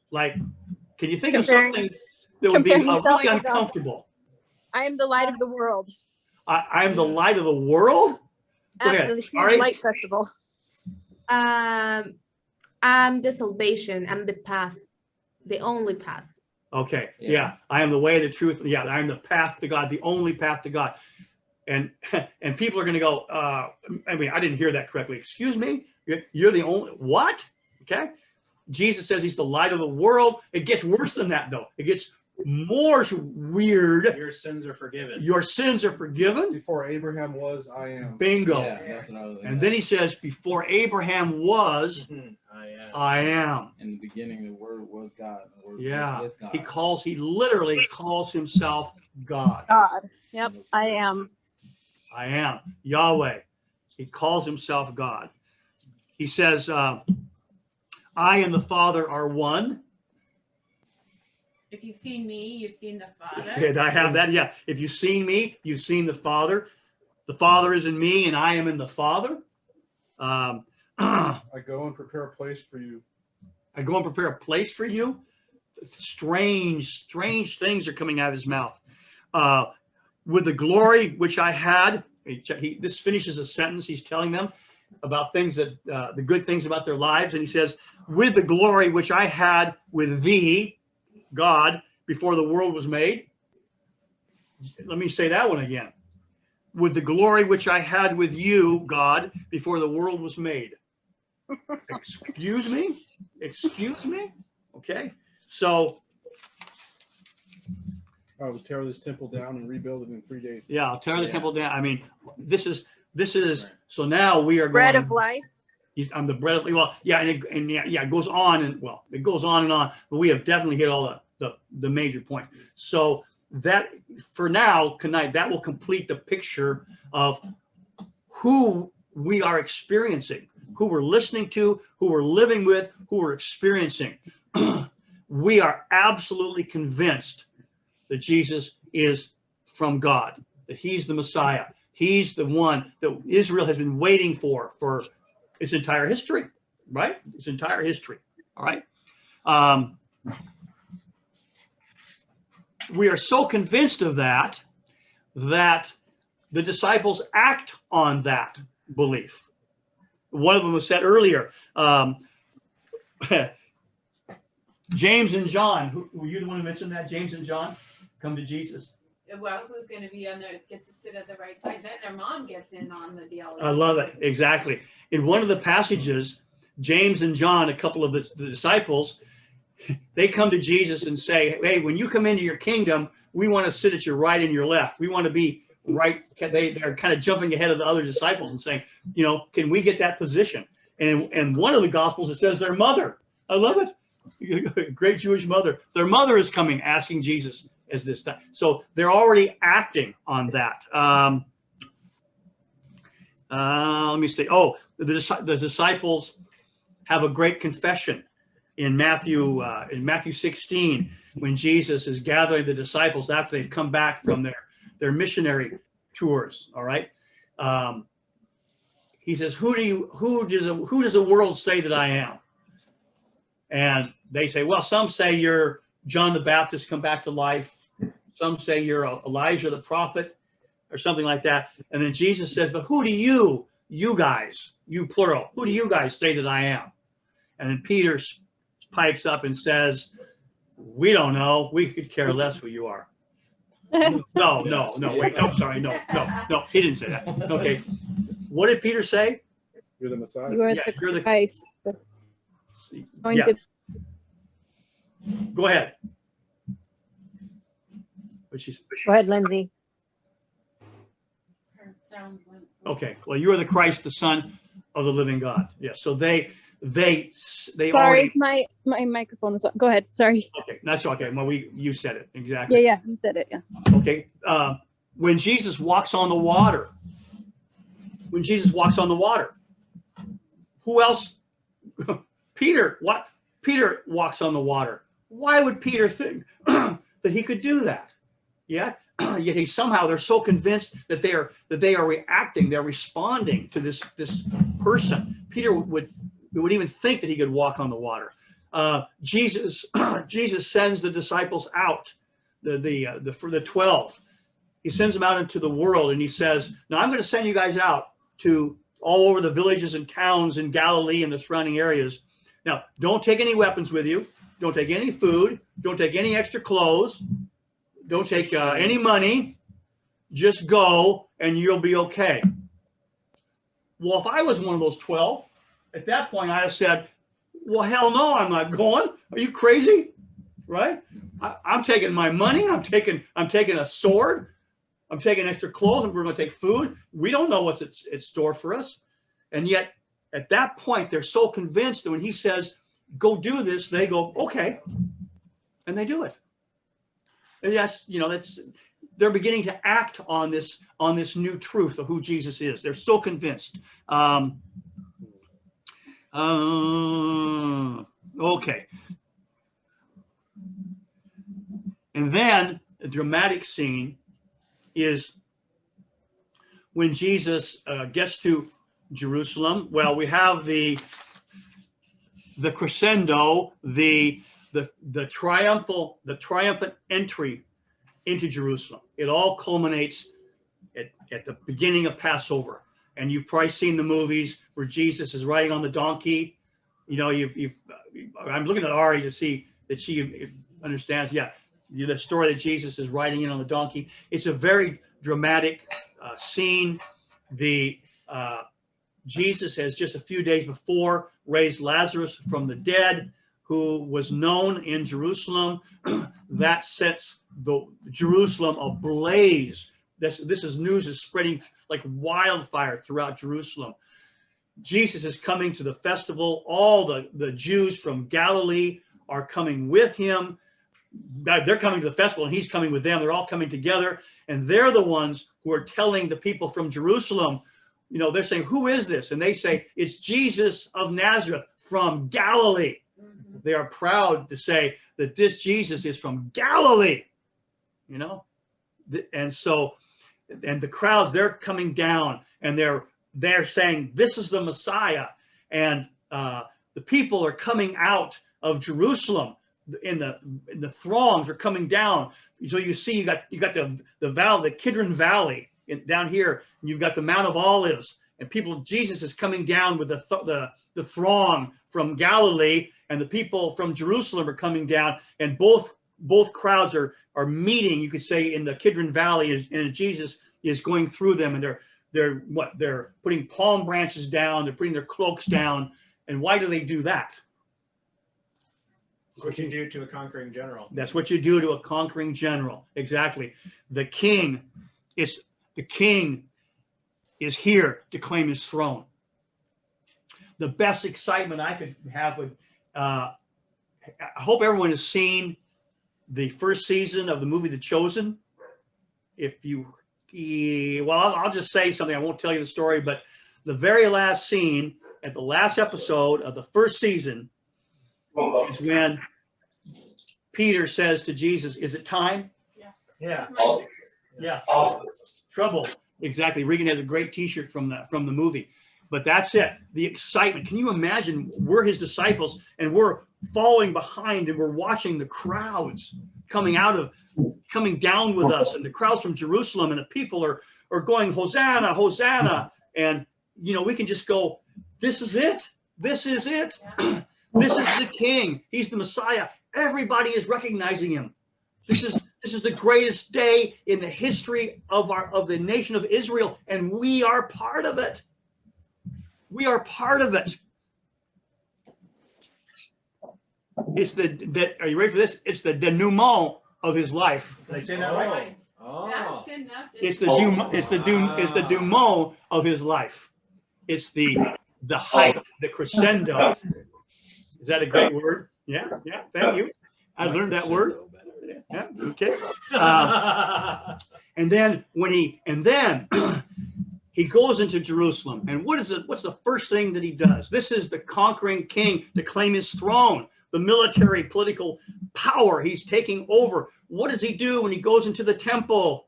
Like, can you think of something that would be really uncomfortable? I am the light of the world. I am the light of the world? At the huge light festival. I'm the salvation. I'm the path, the only path. Okay. Yeah. I am the way, the truth. Yeah. I am the path to God, the only path to God. And people are going to go, I didn't hear that correctly. Excuse me? You're the only, what? Okay. Jesus says he's the light of the world. It gets worse than that, though. It gets more weird. Your sins are forgiven. Your sins are forgiven. Before Abraham was, I am. Bingo. Yeah, that's what I was and then he says, before Abraham was, I am. In the beginning, the Word was God. The Word was with God. He literally calls himself God. God. Yep, I am. I am. Yahweh. He calls himself God. He says, I and the Father are one. If you've seen me, you've seen the Father. Okay, I have that. Yeah. If you've seen me, you've seen the Father. The Father is in me, and I am in the Father. I go and prepare a place for you. I go and prepare a place for you. Strange things are coming out of his mouth. With the glory which I had. This finishes a sentence. He's telling them about things that the good things about their lives, and he says, with the glory which I had with thee, God, before the world was made. Let me say that one again. With the glory which I had with you, God, before the world was made. Excuse me? Excuse me? Okay. So I will tear this temple down and rebuild it in 3 days. Yeah, I'll tear the temple down. I mean, this is so now we are bread going, of life. I'm the bread of, well, yeah, it goes on it goes on and on, but we have definitely hit all the major points. So that for now tonight, that will complete the picture of who we are experiencing, who we're listening to, who we're living with, who we're experiencing. We are absolutely convinced that Jesus is from God, that he's the Messiah. He's the one that Israel has been waiting for its entire history, right? Its entire history, all right? We are so convinced of that the disciples act on that belief. One of them was said earlier, James and John, were you the one who mentioned that? James and John come to Jesus. Well, who's going to be on there, get to sit at the right side? Then their mom gets in on the deal. I love it. Exactly. In one of the passages, James and John, a couple of the disciples, they come to Jesus and say, hey, when you come into your kingdom, we want to sit at your right and your left. We want to be right. They're kind of jumping ahead of the other disciples and saying, can we get that position? And one of the Gospels, it says their mother. I love it. Great Jewish mother. Their mother is coming asking Jesus as this time. So they're already acting on that. Let me see. Oh, the disciples have a great confession in Matthew 16. when Jesus is gathering the disciples after they've come back from their missionary tours. All right. He says, who does the world say that I am? And they say, well, some say you're John the Baptist come back to life. Some say you're Elijah the prophet or something like that. And then Jesus says, but who do you guys, you plural, who do you guys say that I am? And then Peter pipes up and says, we don't know. We could care less who you are. No, wait, no, sorry, no, he didn't say that. Okay. What did Peter say? You're the Messiah. You are You're the Christ. That's going yeah. to Go ahead. Go ahead, Lindsay. Okay. Well, you are the Christ, the Son of the living God. Yes. So they Sorry, already. my microphone is up. Go ahead. Sorry. Okay, that's okay. Well, you said it exactly. Yeah, you said it. Yeah. Okay. When Jesus walks on the water, who else? Peter. What? Peter walks on the water. Why would Peter think that he could do that? Yeah. Yet somehow they're so convinced that they are reacting, they're responding to this person. Peter would even think that he could walk on the water. Jesus sends the disciples out, for the 12. He sends them out into the world, and he says, now I'm going to send you guys out to all over the villages and towns in Galilee and the surrounding areas. Now, don't take any weapons with you. Don't take any food. Don't take any extra clothes. Don't take any money. Just go and you'll be okay. Well, if I was one of those 12, at that point I'd have said, well, hell no, I'm not going. Are you crazy? Right? I'm taking my money. I'm taking a sword. I'm taking extra clothes, and we're going to take food. We don't know what's at store for us. And yet at that point, they're so convinced that when he says, go do this, they go, okay. And they do it. And that's they're beginning to act on this new truth of who Jesus is. They're so convinced. Okay. And then the dramatic scene is when Jesus gets to Jerusalem. Well, we have the crescendo, the triumphant entry into Jerusalem. It all culminates at the beginning of Passover. And you've probably seen the movies where Jesus is riding on the donkey. You know, I'm looking at Ari to see that she understands. Yeah, the story that Jesus is riding in on the donkey. It's a very dramatic scene. Jesus has just a few days before raised Lazarus from the dead, who was known in Jerusalem. That sets Jerusalem ablaze. This news is spreading like wildfire throughout Jerusalem. Jesus is coming to the festival. All the Jews from Galilee are coming with him. They're coming to the festival, and he's coming with them. They're all coming together, and they're the ones who are telling the people from Jerusalem, they're saying, who is this? And they say, it's Jesus of Nazareth from Galilee. Mm-hmm. They are proud to say that this Jesus is from Galilee, and so, and the crowds, they're coming down, and they're saying, this is the Messiah. And the people are coming out of Jerusalem, in the throngs are coming down. So you see, you got the valley, the Kidron Valley down here, and you've got the Mount of Olives, and Jesus is coming down with the throng from Galilee, and the people from Jerusalem are coming down, and both crowds are meeting, you could say, in the Kidron Valley, and Jesus is going through them, and they're putting palm branches down, they're putting their cloaks down. And why do they do that? That's what you do to a conquering general. That's what you do to a conquering general. Exactly. The king is here to claim his throne. The best excitement I could have would, I hope everyone has seen the first season of the movie The Chosen. I'll just say something. I won't tell you the story, but the very last scene at the last episode of the first season is when Peter says to Jesus, "Is it time?" Yeah. That's my shirt. Yeah. Trouble. Exactly. Regan has a great T-shirt from the movie. But that's it. The excitement. Can you imagine? We're his disciples, and we're following behind, and we're watching the crowds coming down with us, and the crowds from Jerusalem, and the people are going, Hosanna, Hosanna. And we can just go, this is it. This is it. This is the King. He's the Messiah. Everybody is recognizing him. This is the greatest day in the history of the nation of Israel, and we are part of it. We are part of it. It's are you ready for this? It's the denouement of his life. Did I say that right? Right. Oh. That's good enough. It's the denouement of his life. It's the height, the crescendo. Is that a great word? Yeah. Thank you. I learned that word. Yeah. Okay. And then he goes into Jerusalem, and what's the first thing that he does? This is the conquering king to claim his throne, the military, political power. He's taking over. What does he do when he goes into the temple?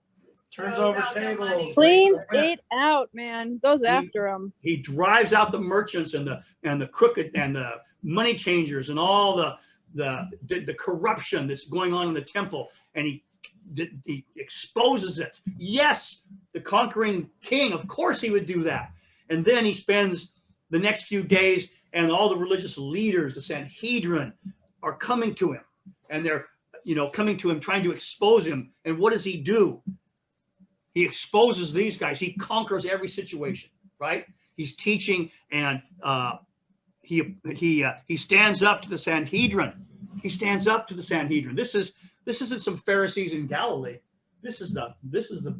Turns Throws over out their tables. money. Cleans it out, man. Goes after him. He drives out the merchants and the crooked and the money changers and all the corruption that's going on in the temple, and he exposes it. Yes, the conquering king, of course he would do that. And then he spends the next few days, and all the religious leaders, the Sanhedrin, are coming to him, and they're coming to him trying to expose him. And what does he do? He exposes these guys. He conquers every situation, right? He's teaching, and he stands up to the Sanhedrin. He stands up to the Sanhedrin. This isn't some Pharisees in Galilee. This is the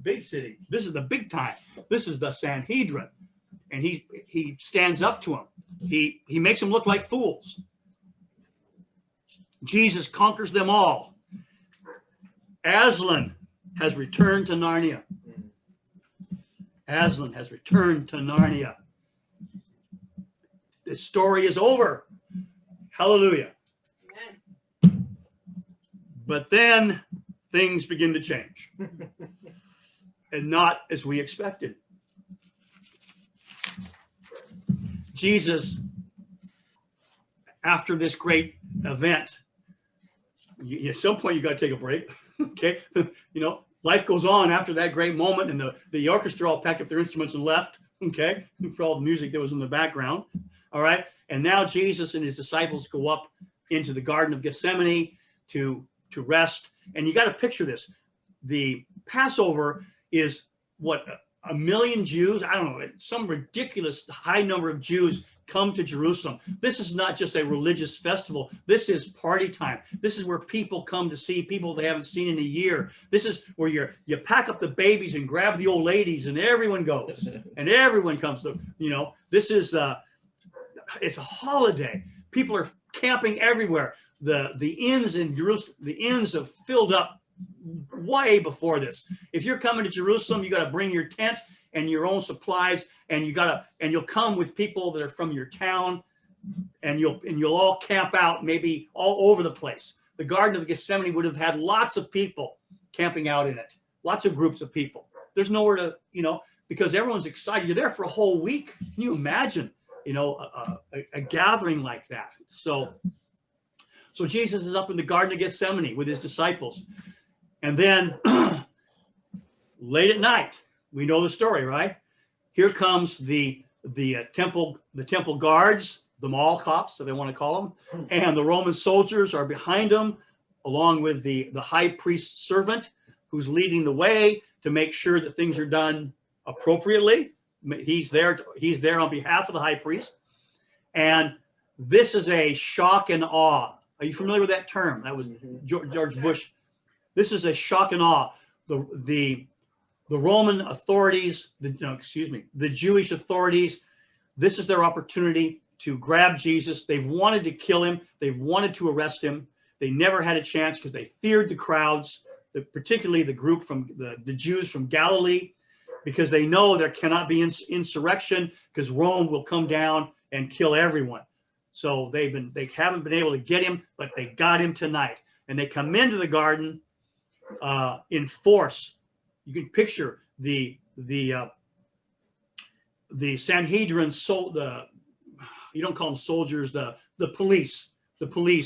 big city. This is the big time. This is the Sanhedrin. And he stands up to them. He makes them look like fools. Jesus conquers them all. Aslan has returned to Narnia. Aslan has returned to Narnia. This story is over. Hallelujah. Amen. But then things begin to change. And not as we expected. Jesus, after this great event, at some point you got to take a break. Okay. Life goes on after that great moment, and the orchestra all packed up their instruments and left. Okay. For all the music that was in the background. All right. And now Jesus and his disciples go up into the Garden of Gethsemane to rest. And you got to picture this. The Passover is what, 1 million Jews? I don't know, some ridiculous high number of Jews come to Jerusalem. This is not just a religious festival. This is party time. This is where people come to see people they haven't seen in a year. This is where you pack up the babies and grab the old ladies, and everyone goes, and everyone comes to, this is it's a holiday. People are camping everywhere. The inns in Jerusalem, the inns have filled up way before this. If you're coming to Jerusalem, you got to bring your tent and your own supplies, and you'll come with people that are from your town, and you'll all camp out maybe all over the place. The Garden of Gethsemane would have had lots of people camping out in it, lots of groups of people. There's nowhere to, because everyone's excited. You're there for a whole week. Can you imagine, a gathering like that? So Jesus is up in the Garden of Gethsemane with his disciples. And then late at night, we know the story, right? Here comes the temple guards, the mall cops, so they want to call them, and the Roman soldiers are behind them, along with the high priest's servant, who's leading the way to make sure that things are done appropriately. He's there on behalf of the high priest. And this is a shock and awe. Are you familiar with that term? That was George Bush. This is a shock and awe. The Roman authorities, the Jewish authorities, this is their opportunity to grab Jesus. They've wanted to kill him. They've wanted to arrest him. They never had a chance because they feared the crowds, particularly the group from the Jews from Galilee, because they know there cannot be insurrection because Rome will come down and kill everyone. So they haven't been able to get him, but they got him tonight. and they come into the garden in force. You can picture the Sanhedrin, you don't call them soldiers, the police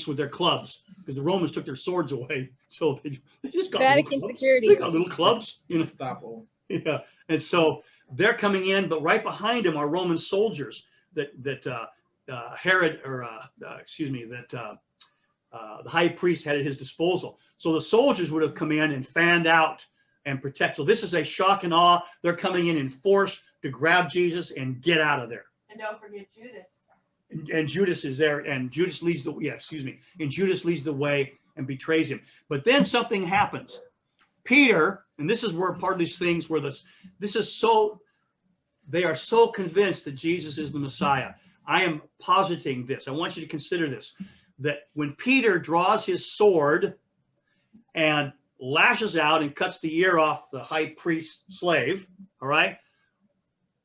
with their clubs, because the Romans took their swords away. So they just got Vatican little clubs. security. They got little clubs, Stop. Yeah. And so they're coming in, but right behind them are Roman soldiers that Herod, or the high priest had at his disposal. So the soldiers would have come in and fanned out and protect. So this is a shock and awe. They're coming in force to grab Jesus and get out of there. And don't forget Judas. And Judas is there, and Judas leads the and Judas leads the way and betrays him. But then something happens. Peter, and this is where part of these things where they are so convinced that Jesus is the Messiah. I am positing this. I want you to consider this, that when Peter draws his sword and lashes out and cuts the ear off the high priest's slave, all right,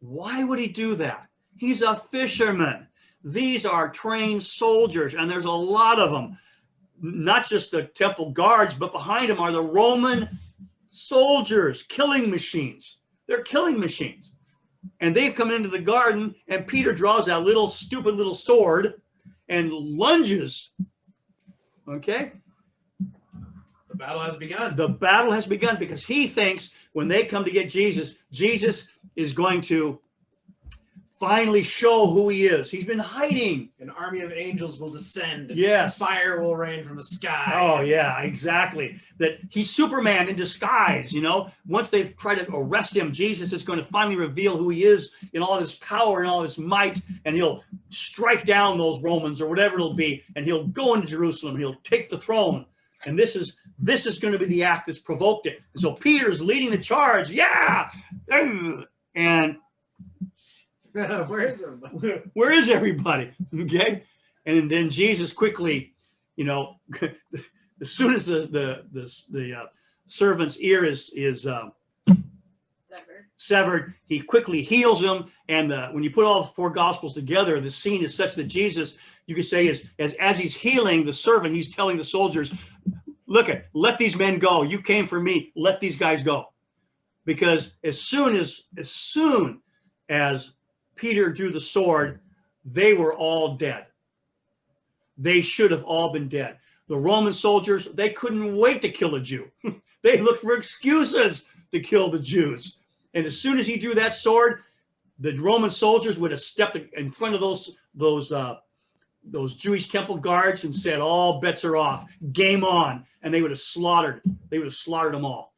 why would he do that? He's a fisherman. These are trained soldiers, and there's a lot of them, not just the temple guards, but behind them are the Roman soldiers, killing machines. They're killing machines. And they've come into the garden, and Peter draws that stupid little sword and lunges. Okay? The battle has begun. The battle has begun, because he thinks when they come to get Jesus, Jesus is going to finally show who he is. He's been hiding. An army of angels will descend. Yes. Fire will rain from the sky. Oh, yeah, exactly. That he's Superman in disguise, Once they try to arrest him, Jesus is going to finally reveal who he is in all his power and all his might, and he'll strike down those Romans or whatever it'll be, and he'll go into Jerusalem. He'll take the throne. And this is going to be the act that's provoked it. And so Peter's leading the charge. Yeah. And Where is everybody? Where is everybody? Okay. And then Jesus quickly, as soon as the servant's ear is severed, he quickly heals him. And when you put all the four gospels together, the scene is such that Jesus, you could say, as he's healing the servant, he's telling the soldiers, let these men go. You came for me. Let these guys go. Because as soon as Peter drew the sword, they were all dead. They should have all been dead. The Roman soldiers, they couldn't wait to kill a Jew. They looked for excuses to kill the Jews. And as soon as he drew that sword, the Roman soldiers would have stepped in front of those Jewish temple guards and said, all bets are off, game on. And they would have slaughtered them all,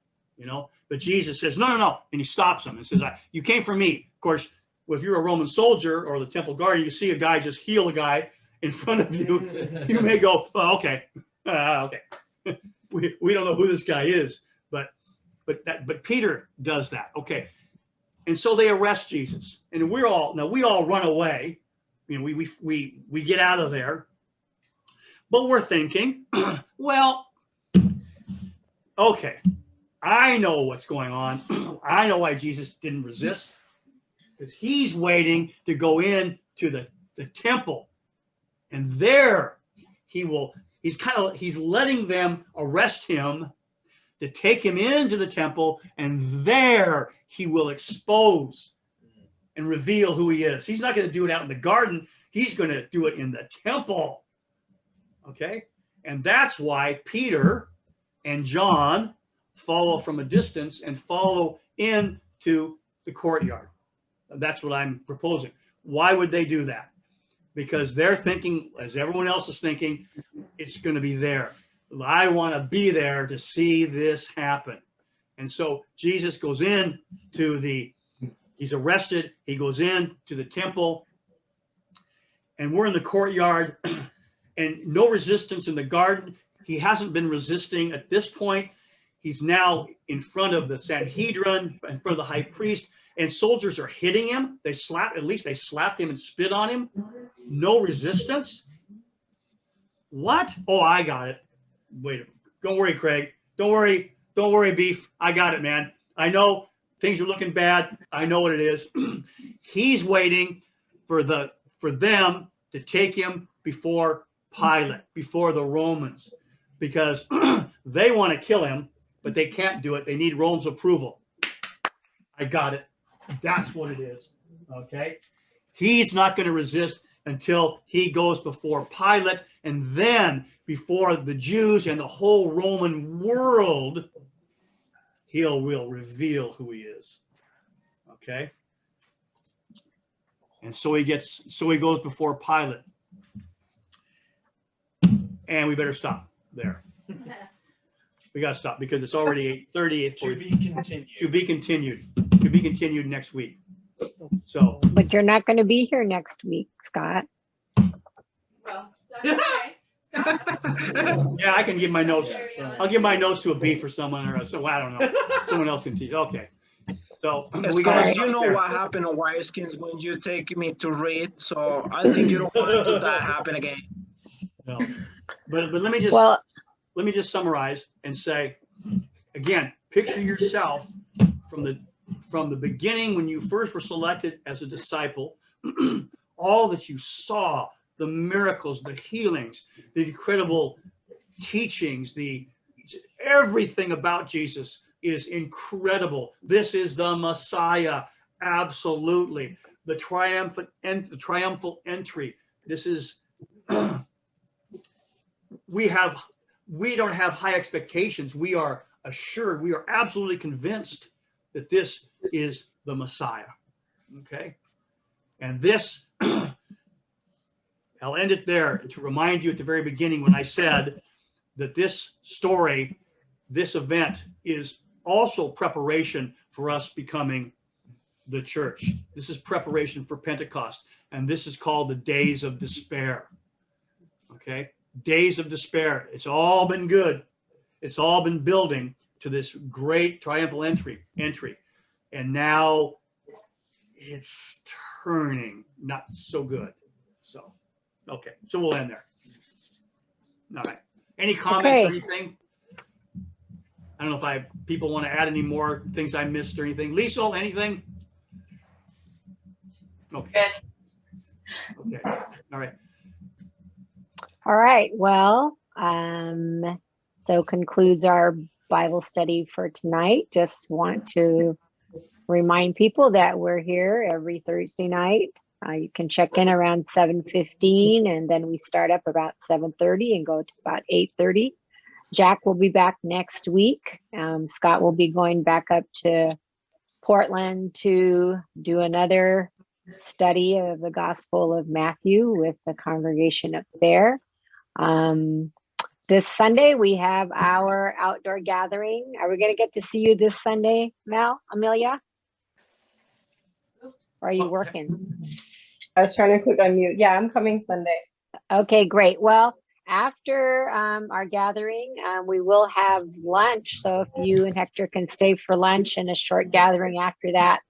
But Jesus says, no. And he stops them and says, you came for me. Of course, if you're a Roman soldier or the temple guard, you see a guy just heal a guy in front of you, you may go, oh, okay. Okay. We don't know who this guy is, but Peter does that. Okay. And so they arrest Jesus, and we all run away. We get out of there, but we're thinking, well, okay, I know what's going on. I know why Jesus didn't resist, because he's waiting to go into the temple, and there he's letting them arrest him to take him into the temple, and there he will expose and reveal who he is. He's not going to do it out in the garden. He's going to do it in the temple. Okay? And that's why Peter and John follow from a distance and follow into the courtyard. That's what I'm proposing. Why would they do that? Because they're thinking, as everyone else is thinking, it's going to be there. I want to be there to see this happen. And so Jesus goes in he's arrested. He goes in to the temple, and we're in the courtyard, and no resistance in the garden. He hasn't been resisting at this point. He's now in front of the Sanhedrin, in front of the high priest, and soldiers are hitting him. They slapped him and spit on him. No resistance. What? Oh, I got it. Wait, don't worry, Craig. Don't worry, Beef. I got it, man. I know things are looking bad. I know what it is. He's waiting for them to take him before Pilate, before the Romans. because they want to kill him, but they can't do it. They need Rome's approval. I got it. That's what it is. Okay. He's not going to resist until he goes before Pilate and then before the Jews and the whole Roman world, he will reveal who he is. Okay. And so he goes before Pilate. And we better stop there. We got to stop because it's already 8:30. To be continued. To be continued. To be continued next week. So. But you're not going to be here next week, Scott. Well, that's okay. Stop. Yeah, I can give my notes. I'll give my notes to a B for someone or so I don't know. Someone else can teach. Okay. So we got. Scott, you know what happened on Wireskins when you take me to read, so I think you don't want that happen again. No. But let me just summarize and say again, picture yourself from the beginning when you first were selected as a disciple, all that you saw, the miracles, the healings, the incredible teachings, everything about Jesus is incredible. This is the Messiah. Absolutely. The triumphal entry. This is we don't have high expectations. We are assured, we are absolutely convinced that this is the Messiah. Okay. And this, I'll end it there to remind you at the very beginning when I said that this story, this event is also preparation for us becoming the church. This is preparation for Pentecost. And this is called the days of despair. Okay. Days of despair. It's all been good. It's all been building to this great triumphal entry. And now it's turning not so good. So, okay. So we'll end there. All right. Any comments or anything? I don't know if people want to add any more things I missed or anything. Lisa, anything? Okay. Okay. All right. All right. Well, so concludes our Bible study for tonight. Just want to remind people that we're here every Thursday night. You can check in around 7:15 and then we start up about 7:30 and go to about 8:30. Jack will be back next week. Scott will be going back up to Portland to do another study of the Gospel of Matthew with the congregation up there. This Sunday, we have our outdoor gathering. Are we going to get to see you this Sunday, Amelia? Or are you working? I was trying to click unmute. Yeah, I'm coming Sunday. Okay, great. Well, after our gathering, we will have lunch. So if you and Hector can stay for lunch and a short gathering after that,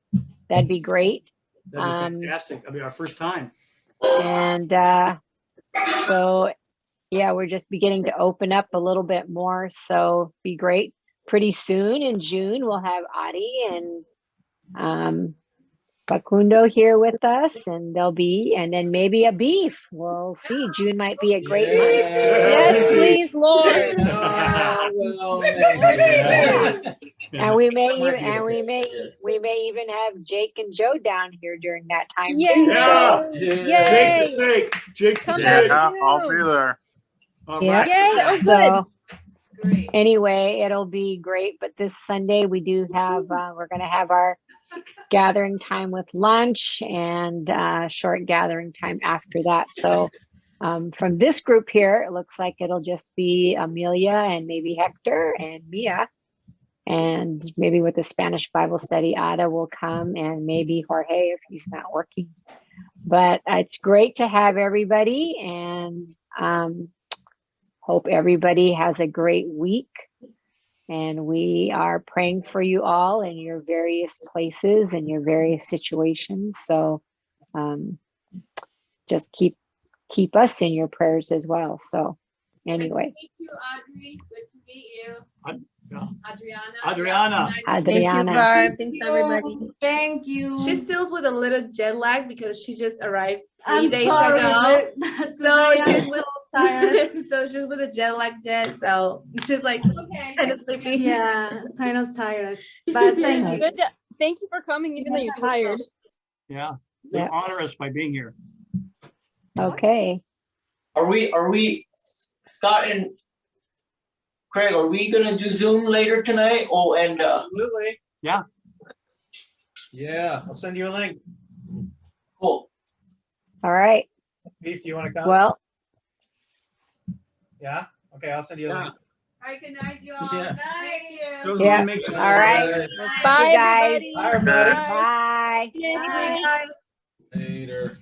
that'd be great. That'd be fantastic. That'll be our first time. And so, yeah, we're just beginning to open up a little bit more. So be great. Pretty soon in June, we'll have Adi and Facundo here with us, and and then maybe a beef. We'll see. June might be a great month. Yes, please, Lord. And we may even have Jake and Joe down here during that time Yay. too. Yeah. Yay. Jake the Come snake. back. I'll be there. All Yeah. right. Yay. Oh, good. So Great. anyway, it'll be great. But this Sunday we do have, we're going to have our gathering time with lunch and short gathering time after that. So from this group here, it looks like it'll just be Amelia and maybe Hector and Mia. And maybe with the Spanish Bible study, Ada will come and maybe Jorge if he's not working. But it's great to have everybody and hope everybody has a great week. And we are praying for you all in your various places and your various situations. So just keep us in your prayers as well. So anyway. Nice to meet you, Audrey. Good to meet you. Adriana. Adriana. Thanks, everybody. Thank you. She still with a little jet lag because she just arrived 3 I'm days sorry, ago. but that's So why I'm she's so tired. So she's with a jet lag jet, so she's like kind of sleepy. Yeah, kind of tired. But thank you. Good. Thank you for coming, even though you're tired. Yeah. They Yeah. honor us by being here. Okay. Are we, Scott and Craig, are we gonna do Zoom later tonight? Oh, and Absolutely. Yeah. Yeah, I'll send you a link. cool. All right. Beef, do you want to come? Well, Yeah. Okay, I'll send you a link. All right, good night, y'all. Yeah. Thank you. Just yeah. wanna make All sure- right. Bye, guys. everybody. Bye, everybody. Bye. Bye. Later.